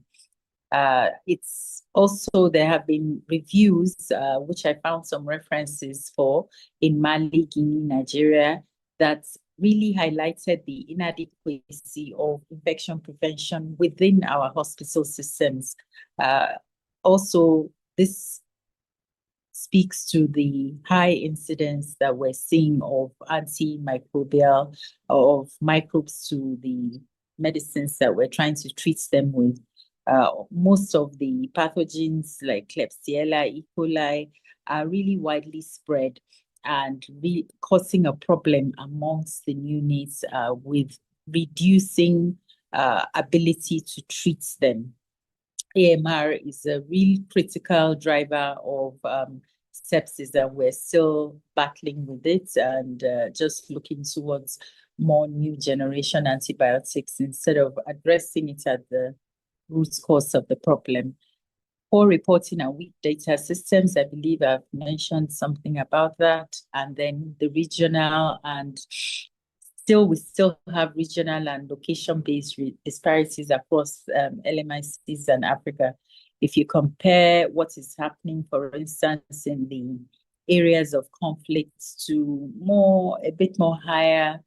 It's also, there have been reviews, which I found some references for in Mali, Guinea, Nigeria, that really highlighted the inadequacy of infection prevention within our hospital systems. Also, this speaks to the high incidence that we're seeing of antimicrobial, of microbes to the medicines that we're trying to treat them with. Most of the pathogens like Klebsiella, E. coli are really widely spread and causing a problem amongst the neonates with reducing ability to treat them. AMR is a real critical driver of sepsis, and we're still battling with it and just looking towards more new generation antibiotics instead of addressing it at the root cause of the problem. Poor reporting and weak data systems, I believe I've mentioned something about that. And then the regional and we still have regional and location-based disparities across LMICs and Africa. If you compare what is happening, for instance, in the areas of conflict to a bit more higher,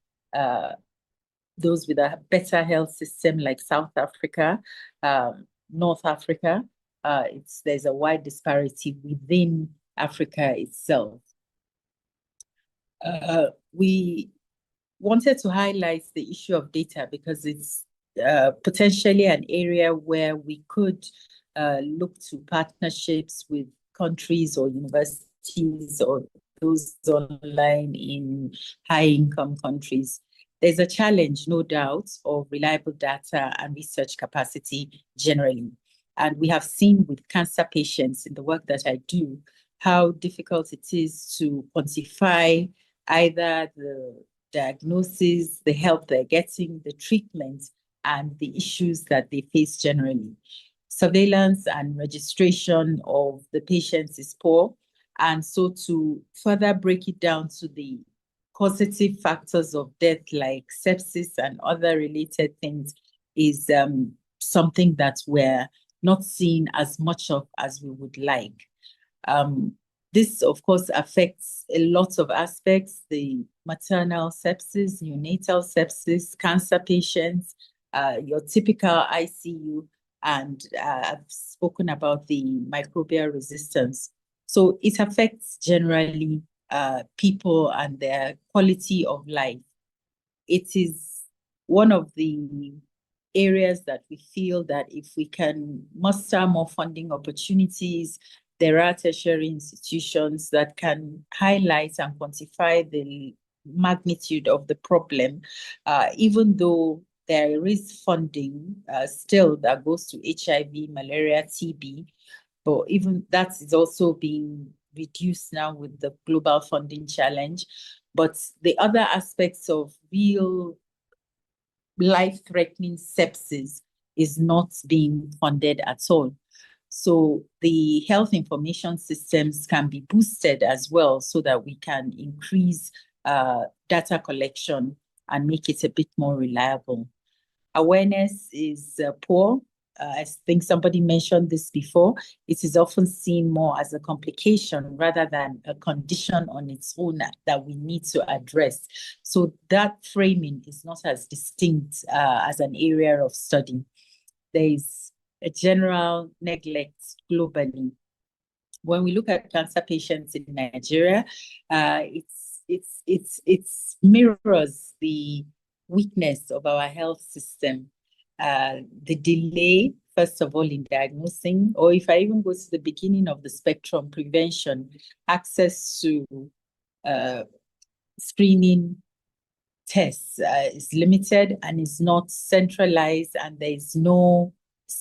those with a better health system like South Africa, North Africa, there's a wide disparity within Africa itself. We wanted to highlight the issue of data because it's potentially an area where we could look to partnerships with countries or universities or those online in high-income countries. There's a challenge, no doubt, of reliable data and research capacity generally. And we have seen with cancer patients in the work that I do, how difficult it is to quantify either the diagnosis, the help they're getting, the treatment, and the issues that they face generally. Surveillance and registration of the patients is poor. And so to further break it down to the causative factors of death like sepsis and other related things is something that we're not seeing as much of as we would like. This, of course, affects a lot of aspects, the maternal sepsis, neonatal sepsis, cancer patients, your typical ICU, and I've spoken about the microbial resistance. So it affects generally people and their quality of life. It is one of the areas that we feel that if we can muster more funding opportunities, there are tertiary institutions that can highlight and quantify the magnitude of the problem, even though there is funding still that goes to HIV, malaria, TB, but even that is also being reduced now with the global funding challenge. But the other aspects of real life-threatening sepsis is not being funded at all. So the health information systems can be boosted as well so that we can increase data collection and make it a bit more reliable. Awareness is poor. I think somebody mentioned this before. It is often seen more as a complication rather than a condition on its own that we need to address. So that framing is not as distinct as an area of study. There is a general neglect globally. When we look at cancer patients in Nigeria, it mirrors the weakness of our health system. The delay, first of all, in diagnosing, or if I even go to the beginning of the spectrum, prevention, access to screening tests is limited and is not centralized, and there is no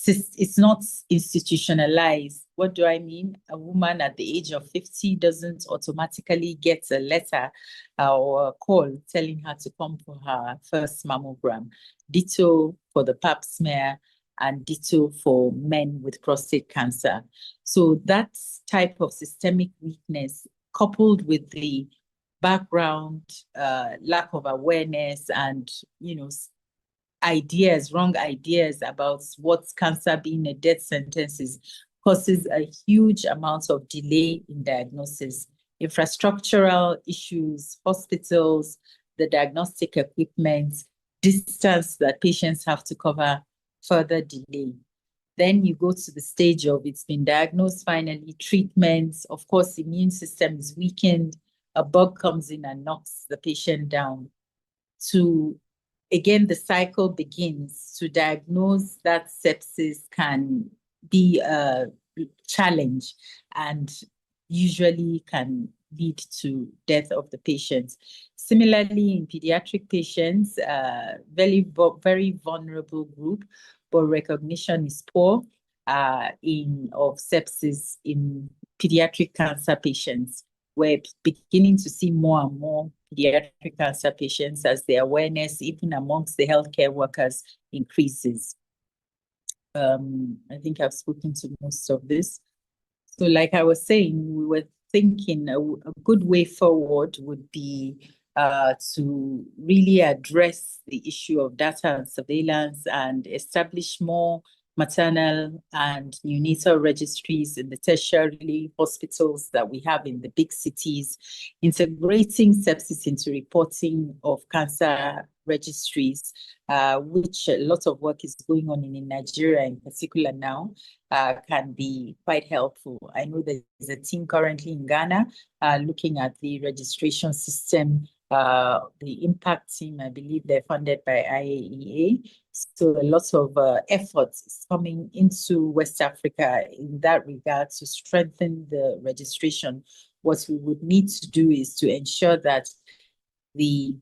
it's not institutionalized. What do I mean? A woman at the age of 50 doesn't automatically get a letter or a call telling her to come for her first mammogram. Ditto for the pap smear, and ditto for men with prostate cancer. So that type of systemic weakness, coupled with the background lack of awareness and, wrong ideas about what's cancer being a death sentence is, causes a huge amount of delay in diagnosis. Infrastructural issues, hospitals, the diagnostic equipment, distance that patients have to cover, further delay. Then you go to the stage of it's been diagnosed, finally, treatments. Of course, the immune system is weakened. A bug comes in and knocks the patient down. Again, the cycle begins. To diagnose that sepsis can be a challenge and usually can lead to death of the patient. Similarly, in pediatric patients, very vulnerable group, but recognition is poor of sepsis in pediatric cancer patients. We're beginning to see more and more pediatric cancer patients as the awareness, even amongst the healthcare workers, increases. I think I've spoken to most of this. So like I was saying, we were thinking a good way forward would be to really address the issue of data and surveillance and establish more maternal and neonatal registries in the tertiary hospitals that we have in the big cities, integrating sepsis into reporting of cancer registries, which a lot of work is going on in Nigeria in particular now, can be quite helpful. I know there's a team currently in Ghana looking at the registration system, the impact team. I believe they're funded by IAEA. So a lot of effort is coming into West Africa in that regard to strengthen the registration. What we would need to do is to ensure that the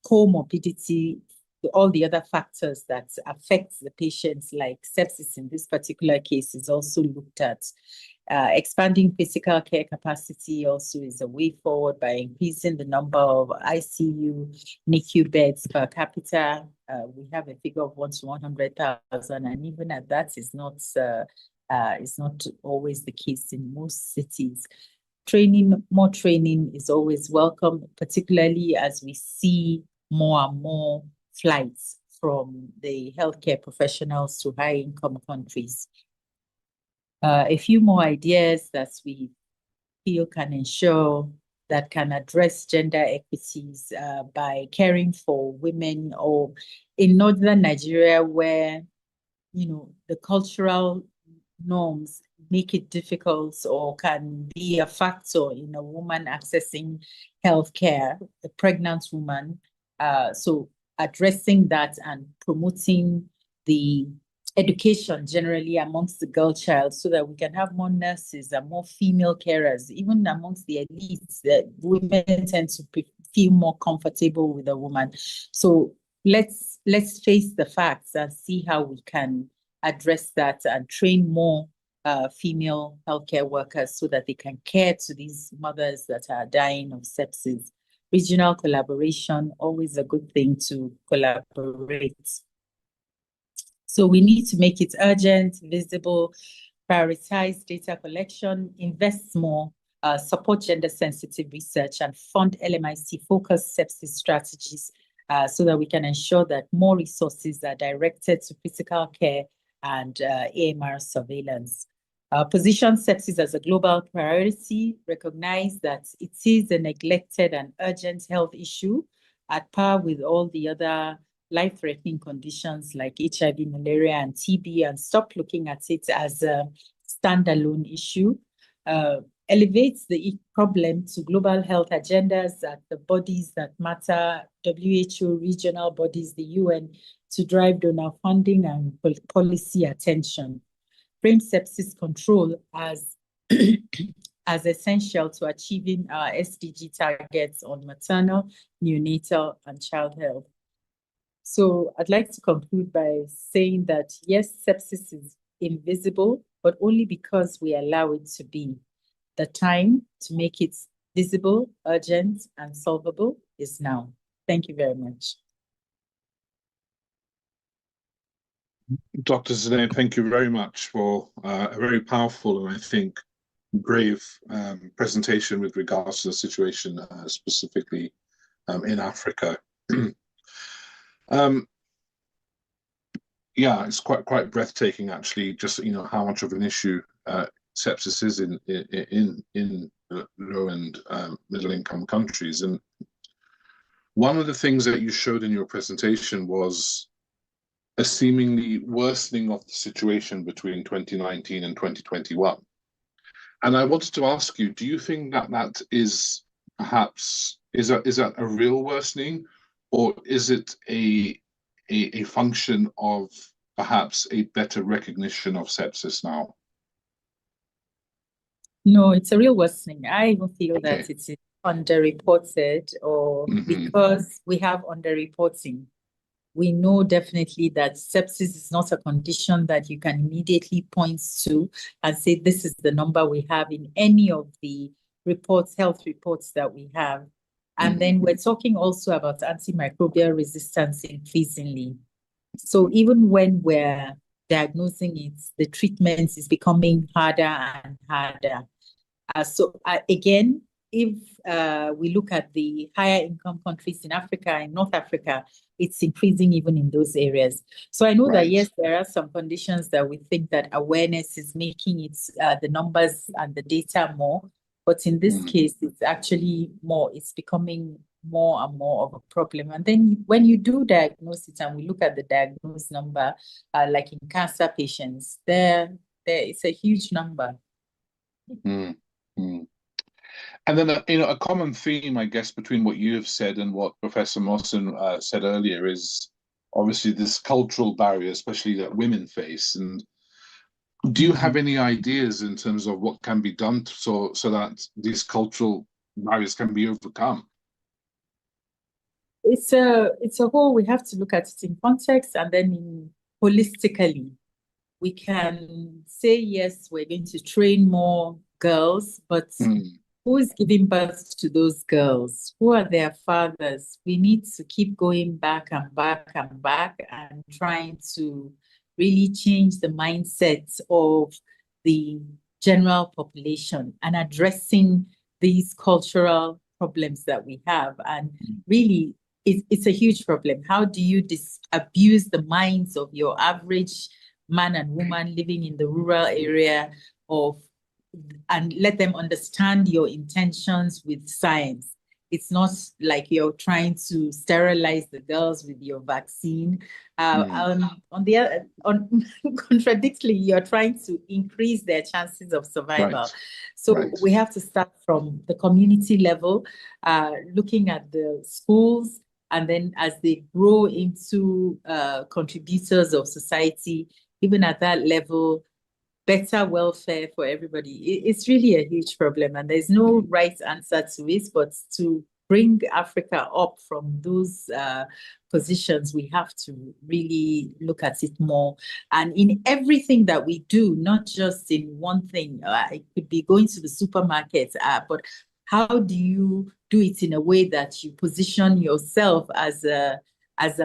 comorbidity, all the other factors that affect the patients, like sepsis in this particular case, is also looked at. Expanding physical care capacity also is a way forward by increasing the number of ICU, NICU beds per capita. We have a figure of 1 to 100,000, and even at that is not always the case in most cities. More training is always welcome, particularly as we see more and more flights from the healthcare professionals to high-income countries. A few more ideas that we feel can ensure that can address gender equities by caring for women, or in northern Nigeria where, the cultural norms make it difficult or can be a factor in a woman accessing healthcare, a pregnant woman. So addressing that and promoting the education generally amongst the girl child, so that we can have more nurses and more female carers. Even amongst the elites, that women tend to feel more comfortable with a woman. So let's face the facts and see how we can address that and train more female healthcare workers so that they can care to these mothers that are dying of sepsis. Regional collaboration, always a good thing to collaborate. So we need to make it urgent, visible, prioritize data collection, invest more, support gender-sensitive research, and fund LMIC-focused sepsis strategies so that we can ensure that more resources are directed to physical care and AMR surveillance. Position sepsis as a global priority, recognize that it is a neglected and urgent health issue at par with all the other life-threatening conditions like HIV, malaria, and TB, and stop looking at it as a standalone issue. Elevates the problem to global health agendas at the bodies that matter, WHO, regional bodies, the UN, to drive donor funding and policy attention. Frame sepsis control as essential to achieving our SDG targets on maternal, neonatal, and child health. So I'd like to conclude by saying that, yes, sepsis is invisible, but only because we allow it to be. The time to make it visible, urgent, and solvable is now. Thank you very much. Dr. Zainab, thank you very much for a very powerful and I think brave presentation with regards to the situation specifically in Africa. Yeah, it's quite breathtaking actually, just how much of an issue sepsis is in low and middle income countries. And one of the things that you showed in your presentation was a seemingly worsening of the situation between 2019 and 2021. And I wanted to ask you, do you think that that is perhaps, is that a real worsening, or is it a function of perhaps a better recognition of sepsis now? No, it's a real worsening. I even feel that it's underreported, or because we have underreporting. We know definitely that sepsis is not a condition that you can immediately point to and say, this is the number we have in any of the reports, health reports that we have. And then we're talking also about antimicrobial resistance increasingly. So even when we're diagnosing it, the treatment is becoming harder and harder. Again, if we look at the higher income countries in Africa, in North Africa, it's increasing even in those areas. So I know that, yes, there are some conditions that we think that awareness is making it, the numbers and the data more. But in this case, it's actually more, it's becoming more and more of a problem. And then when you do diagnose it and we look at the diagnosed number, like in cancer patients, there it's a huge number. And then, a common theme, I guess, between what you have said and what Professor Mohsen said earlier is obviously this cultural barrier, especially that women face. And do you have any ideas in terms of what can be done so that these cultural barriers can be overcome? It's a whole, we have to look at it in context and then holistically. We can say, yes, we're going to train more girls, but who is giving birth to those girls? Who are their fathers? We need to keep going back and back and back and trying to really change the mindset of the general population and addressing these cultural problems that we have. And really, it's a huge problem. How do you abuse the minds of your average man and woman living in the rural area and let them understand your intentions with science? It's not like you're trying to sterilize the girls with your vaccine. Contradictorily, you're trying to increase their chances of survival. We have to start from the community level, looking at the schools, and then as they grow into contributors of society, even at that level, better welfare for everybody. It's really a huge problem, and there's no right answer to it, but to bring Africa up from those positions, we have to really look at it more. And in everything that we do, not just in one thing, it could be going to the supermarket, but how do you do it in a way that you position yourself as a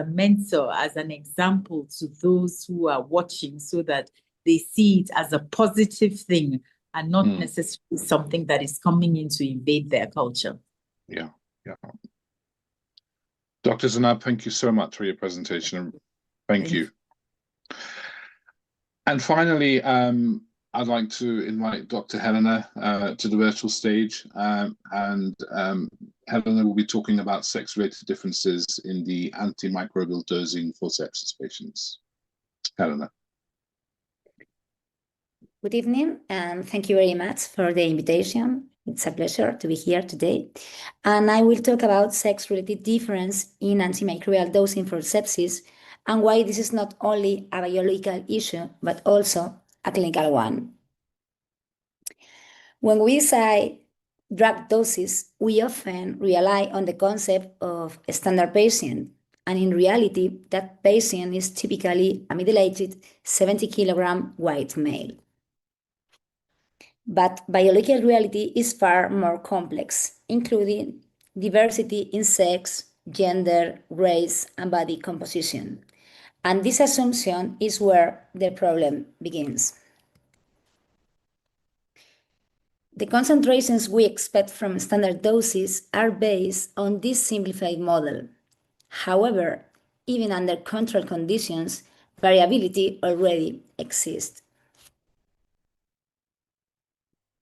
mentor, as an example to those who are watching, so that they see it as a positive thing and not necessarily something that is coming in to invade their culture. Yeah. Dr. Zainab, thank you so much for your presentation. Thank you. And finally, I'd like to invite Dr. Helena to the virtual stage. Helena will be talking about sex-related differences in the antimicrobial dosing for sepsis patients. Helena. Good evening, and thank you very much for the invitation. It's a pleasure to be here today. And I will talk about sex-related difference in antimicrobial dosing for sepsis and why this is not only a biological issue, but also a clinical one. When we say drug doses, we often rely on the concept of a standard patient, and in reality, that patient is typically a middle-aged 70-kilogram white male. But biological reality is far more complex, including diversity in sex, gender, race, and body composition. And this assumption is where the problem begins. The concentrations we expect from standard doses are based on this simplified model. However, even under controlled conditions, variability already exists.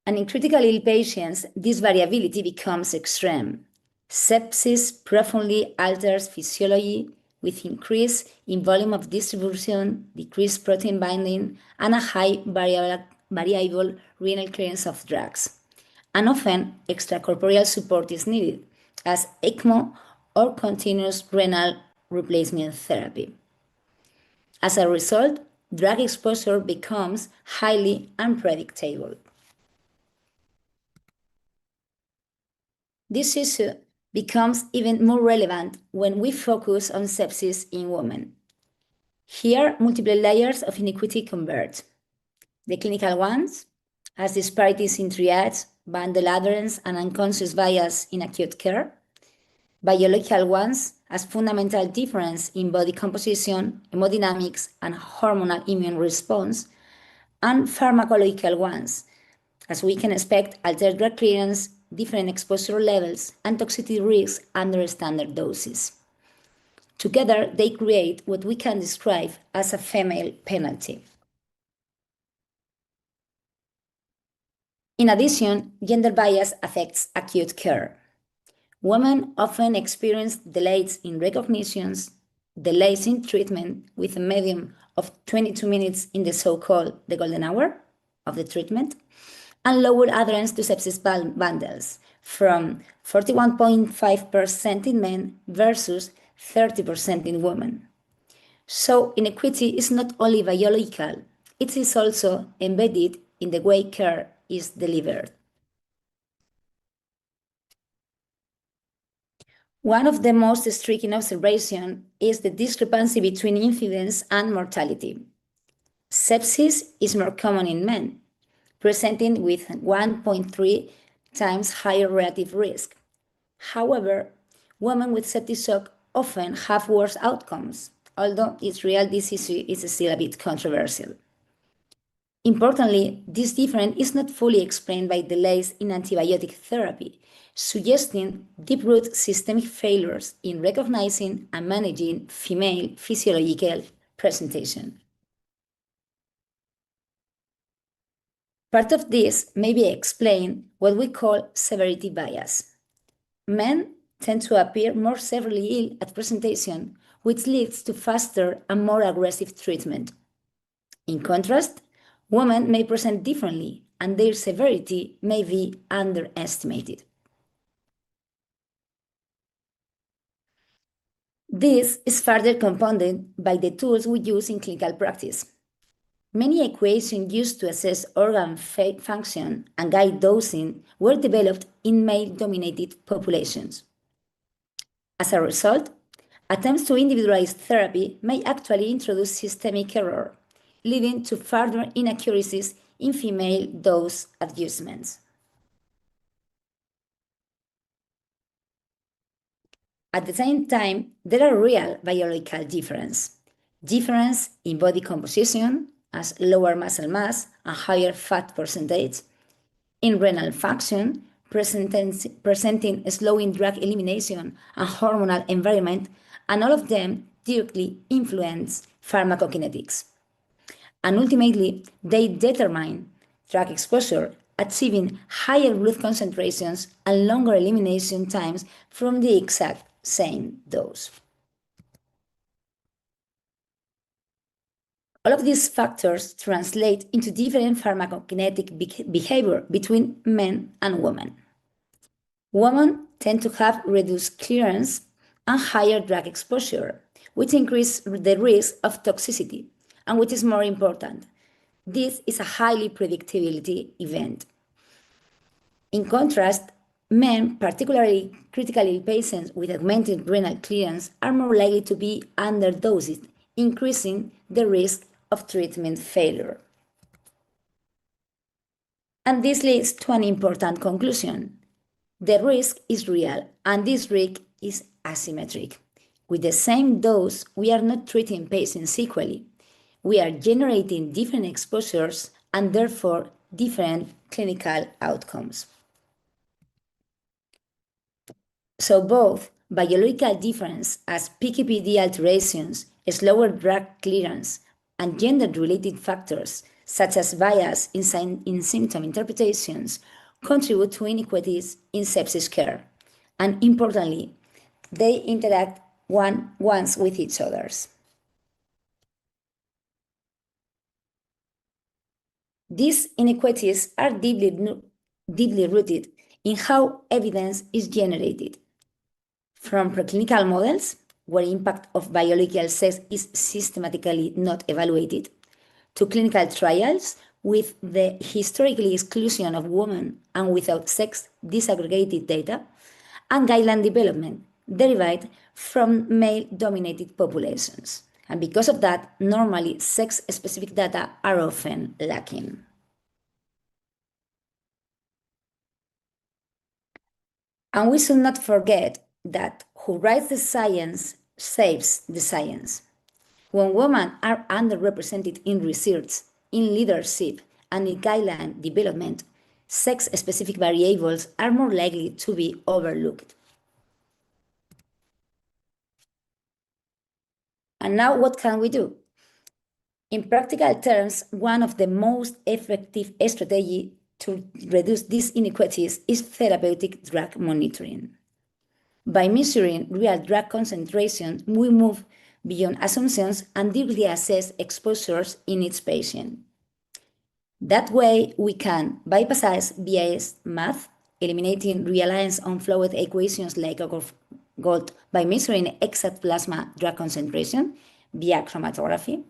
And in critical ill patients, this variability becomes extreme. Sepsis profoundly alters physiology with increase in volume of distribution, decreased protein binding, and a high variable renal clearance of drugs. And often, extracorporeal support is needed, as ECMO or continuous renal replacement therapy. As a result, drug exposure becomes highly unpredictable. This issue becomes even more relevant when we focus on sepsis in women. Here, multiple layers of inequity converge. The clinical ones, as disparities in triage, bundle adherence, and unconscious bias in acute care. Biological ones, as fundamental difference in body composition, hemodynamics, and hormonal immune response. And pharmacological ones, as we can expect altered drug clearance, different exposure levels, and toxicity risks under standard doses. Together, they create what we can describe as a female penalty. In addition, gender bias affects acute care. Women often experience delays in recognitions, delays in treatment with a median of 22 minutes in the so-called the golden hour of the treatment, and lower adherence to sepsis bundles from 41.5% in men versus 30% in women. So inequity is not only biological, it is also embedded in the way care is delivered. One of the most striking observations is the discrepancy between incidence and mortality. Sepsis is more common in men, presenting with 1.3 times higher relative risk. However, women with septic shock often have worse outcomes, although it's real this issue is still a bit controversial. Importantly, this difference is not fully explained by delays in antibiotic therapy, suggesting deep-root systemic failures in recognizing and managing female physiological presentation. Part of this may be explained what we call severity bias. Men tend to appear more severely ill at presentation, which leads to faster and more aggressive treatment. In contrast, women may present differently, and their severity may be underestimated. This is further compounded by the tools we use in clinical practice. Many equations used to assess organ function and guide dosing were developed in male-dominated populations. As a result, attempts to individualize therapy may actually introduce systemic error, leading to further inaccuracies in female dose adjustments. At the same time, there are real biological differences. Difference in body composition, as lower muscle mass and higher fat percentage, in renal function, presenting slowing drug elimination and hormonal environment, and all of them directly influence pharmacokinetics. And ultimately, they determine drug exposure, achieving higher blood concentrations and longer elimination times from the exact same dose. All of these factors translate into different pharmacokinetic behavior between men and women. Women tend to have reduced clearance and higher drug exposure, which increases the risk of toxicity, and which is more important, this is a highly predictability event. In contrast, men, particularly critically ill patients with augmented renal clearance, are more likely to be underdosed, increasing the risk of treatment failure. And this leads to an important conclusion. The risk is real, and this risk is asymmetric. With the same dose, we are not treating patients equally. We are generating different exposures and therefore different clinical outcomes. So both biological difference as PKPD alterations, slower drug clearance, and gender-related factors such as bias in symptom interpretations contribute to inequities in sepsis care. And importantly, they interact once with each other. These inequities are deeply rooted in how evidence is generated. From preclinical models, where impact of biological sex is systematically not evaluated, to clinical trials with the historical exclusion of women and without sex disaggregated data, and guideline development derived from male-dominated populations. And because of that, normally sex-specific data are often lacking. And we should not forget that who writes the science saves the science. When women are underrepresented in research, in leadership, and in guideline development, sex-specific variables are more likely to be overlooked. And now what can we do? In practical terms, one of the most effective strategies to reduce these inequities is therapeutic drug monitoring. By measuring real drug concentrations, we move beyond assumptions and deeply assess exposures in each patient. That way, we can bypass biased math, eliminating reliance on flawed equations like gold by measuring exact plasma drug concentration via chromatography,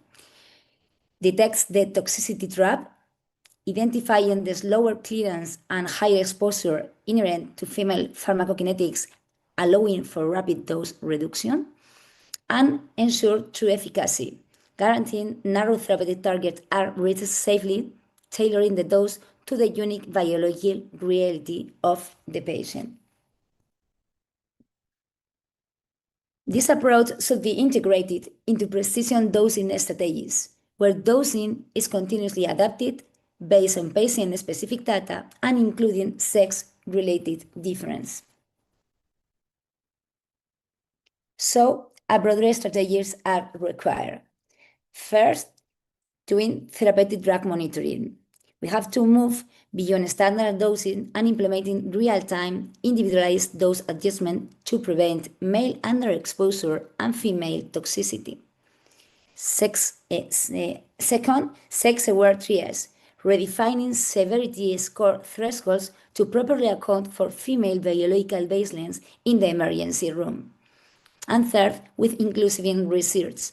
detects the toxicity trap, identifying the slower clearance and higher exposure inherent to female pharmacokinetics, allowing for rapid dose reduction, and ensure true efficacy, guaranteeing narrow therapeutic targets are reached safely, tailoring the dose to the unique biological reality of the patient. This approach should be integrated into precision dosing strategies, where dosing is continuously adapted based on patient-specific data and including sex-related difference. So, broader strategies are required. First, doing therapeutic drug monitoring. We have to move beyond standard dosing and implementing real-time individualized dose adjustment to prevent male underexposure and female toxicity. Second, sex-aware triage, redefining severity score thresholds to properly account for female biological baselines in the emergency room. And third, with inclusive research.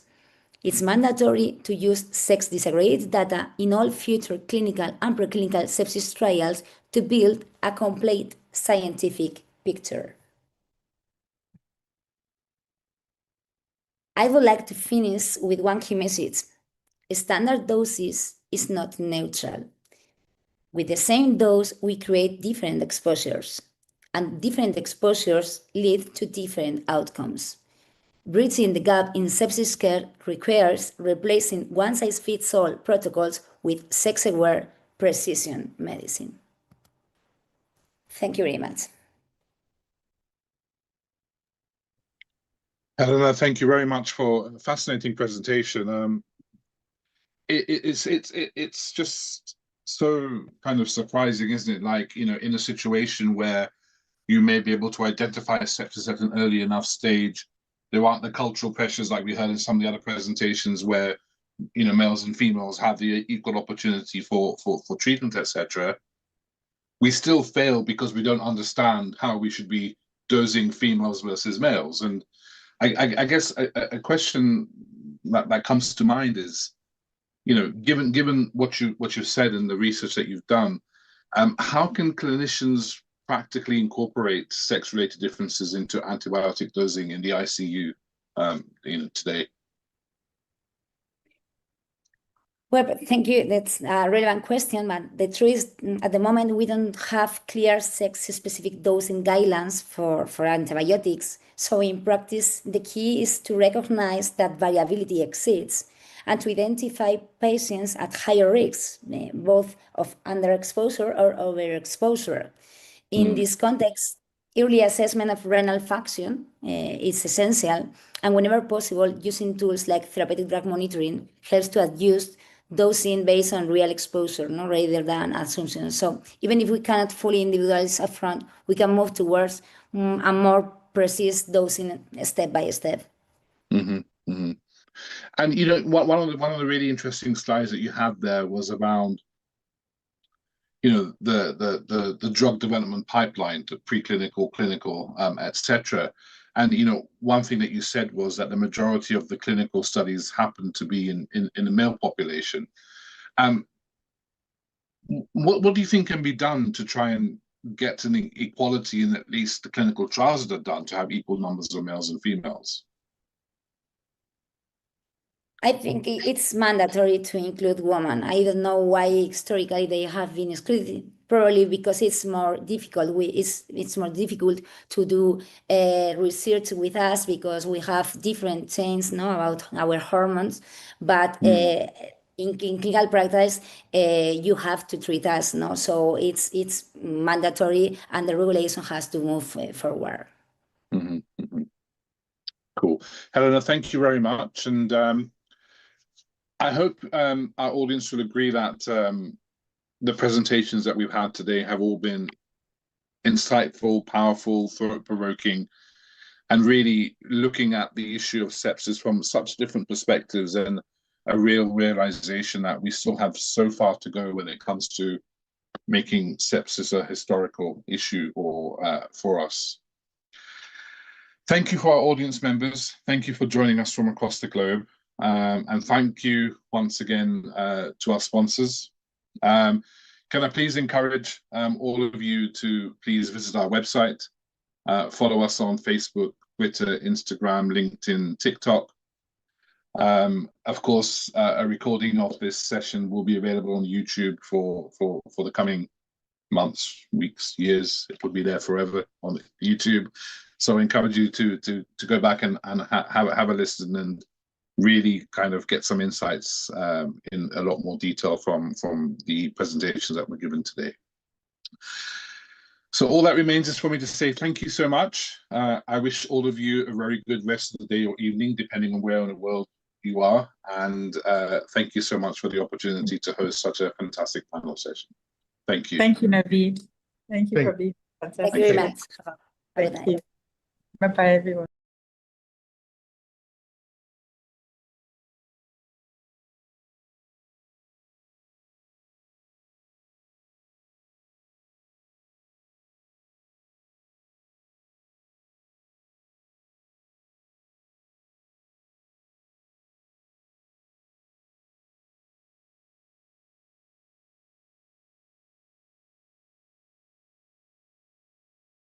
It's mandatory to use sex disaggregated data in all future clinical and preclinical sepsis trials to build a complete scientific picture. I would like to finish with one key message. Standard doses is not neutral. With the same dose, we create different exposures, and different exposures lead to different outcomes. Bridging the gap in sepsis care requires replacing one-size-fits-all protocols with sex-aware precision medicine. Thank you very much. Helena, thank you very much for a fascinating presentation. It's just so kind of surprising, isn't it? Like, you know, in a situation where you may be able to identify sepsis at an early enough stage, there aren't the cultural pressures like we heard in some of the other presentations where, you know, males and females have the equal opportunity for treatment, etc. We still fail because we don't understand how we should be dosing females versus males. And I guess a question that comes to mind is, you know, given what you've said and the research that you've done, how can clinicians practically incorporate sex-related differences into antibiotic dosing in the ICU today? Well, thank you. That's a relevant question, but the truth is, at the moment, we don't have clear sex-specific dosing guidelines for antibiotics. So in practice, the key is to recognize that variability exists and to identify patients at higher risks, both of underexposure or overexposure. In this context, early assessment of renal function is essential, and whenever possible, using tools like therapeutic drug monitoring helps to adjust dosing based on real exposure, rather than assumptions. So even if we cannot fully individualize upfront, we can move towards a more precise dosing step by step. Mm-hmm, mm-hmm. And you know, one of the really interesting slides that you had there was around, you know, the drug development pipeline, the preclinical, clinical, etc. And you know, one thing that you said was that the majority of the clinical studies happen to be in the male population. What do you think can be done to try and get an equality in at least the clinical trials that are done to have equal numbers of males and females? I think it's mandatory to include women. I don't know why historically they have been excluded. Probably because it's more difficult. It's more difficult to do research with us because we have different chains, about our hormones. But in clinical practice, you have to treat us, So it's mandatory, and the regulation has to move forward. Mm-hmm, mm-hmm. Cool, Helena. Thank you very much, and I hope our audience will agree that the presentations that we've had today have all been insightful, powerful, thought-provoking, and really looking at the issue of sepsis from such different perspectives, and a real realization that we still have so far to go when it comes to making sepsis a historical issue for us. Thank you for our audience members. Thank you for joining us from across the globe. And thank you once again to our sponsors. Can I please encourage all of you to please visit our website, follow us on Facebook, Twitter, Instagram, LinkedIn, TikTok. Of course, a recording of this session will be available on YouTube for the coming months, weeks, years. It will be there forever on YouTube. So I encourage you to go back and have a listen and really kind of get some insights in a lot more detail from the presentations that were given today. So all that remains is for me to say thank you so much. I wish all of you a very good rest of the day or evening, depending on where in the world you are. And thank you so much for the opportunity to host such a fantastic panel session. Thank you. Thank you, Nveed. Thank you for being fantastic. Thank you very much. Thank you. Bye-bye, everyone.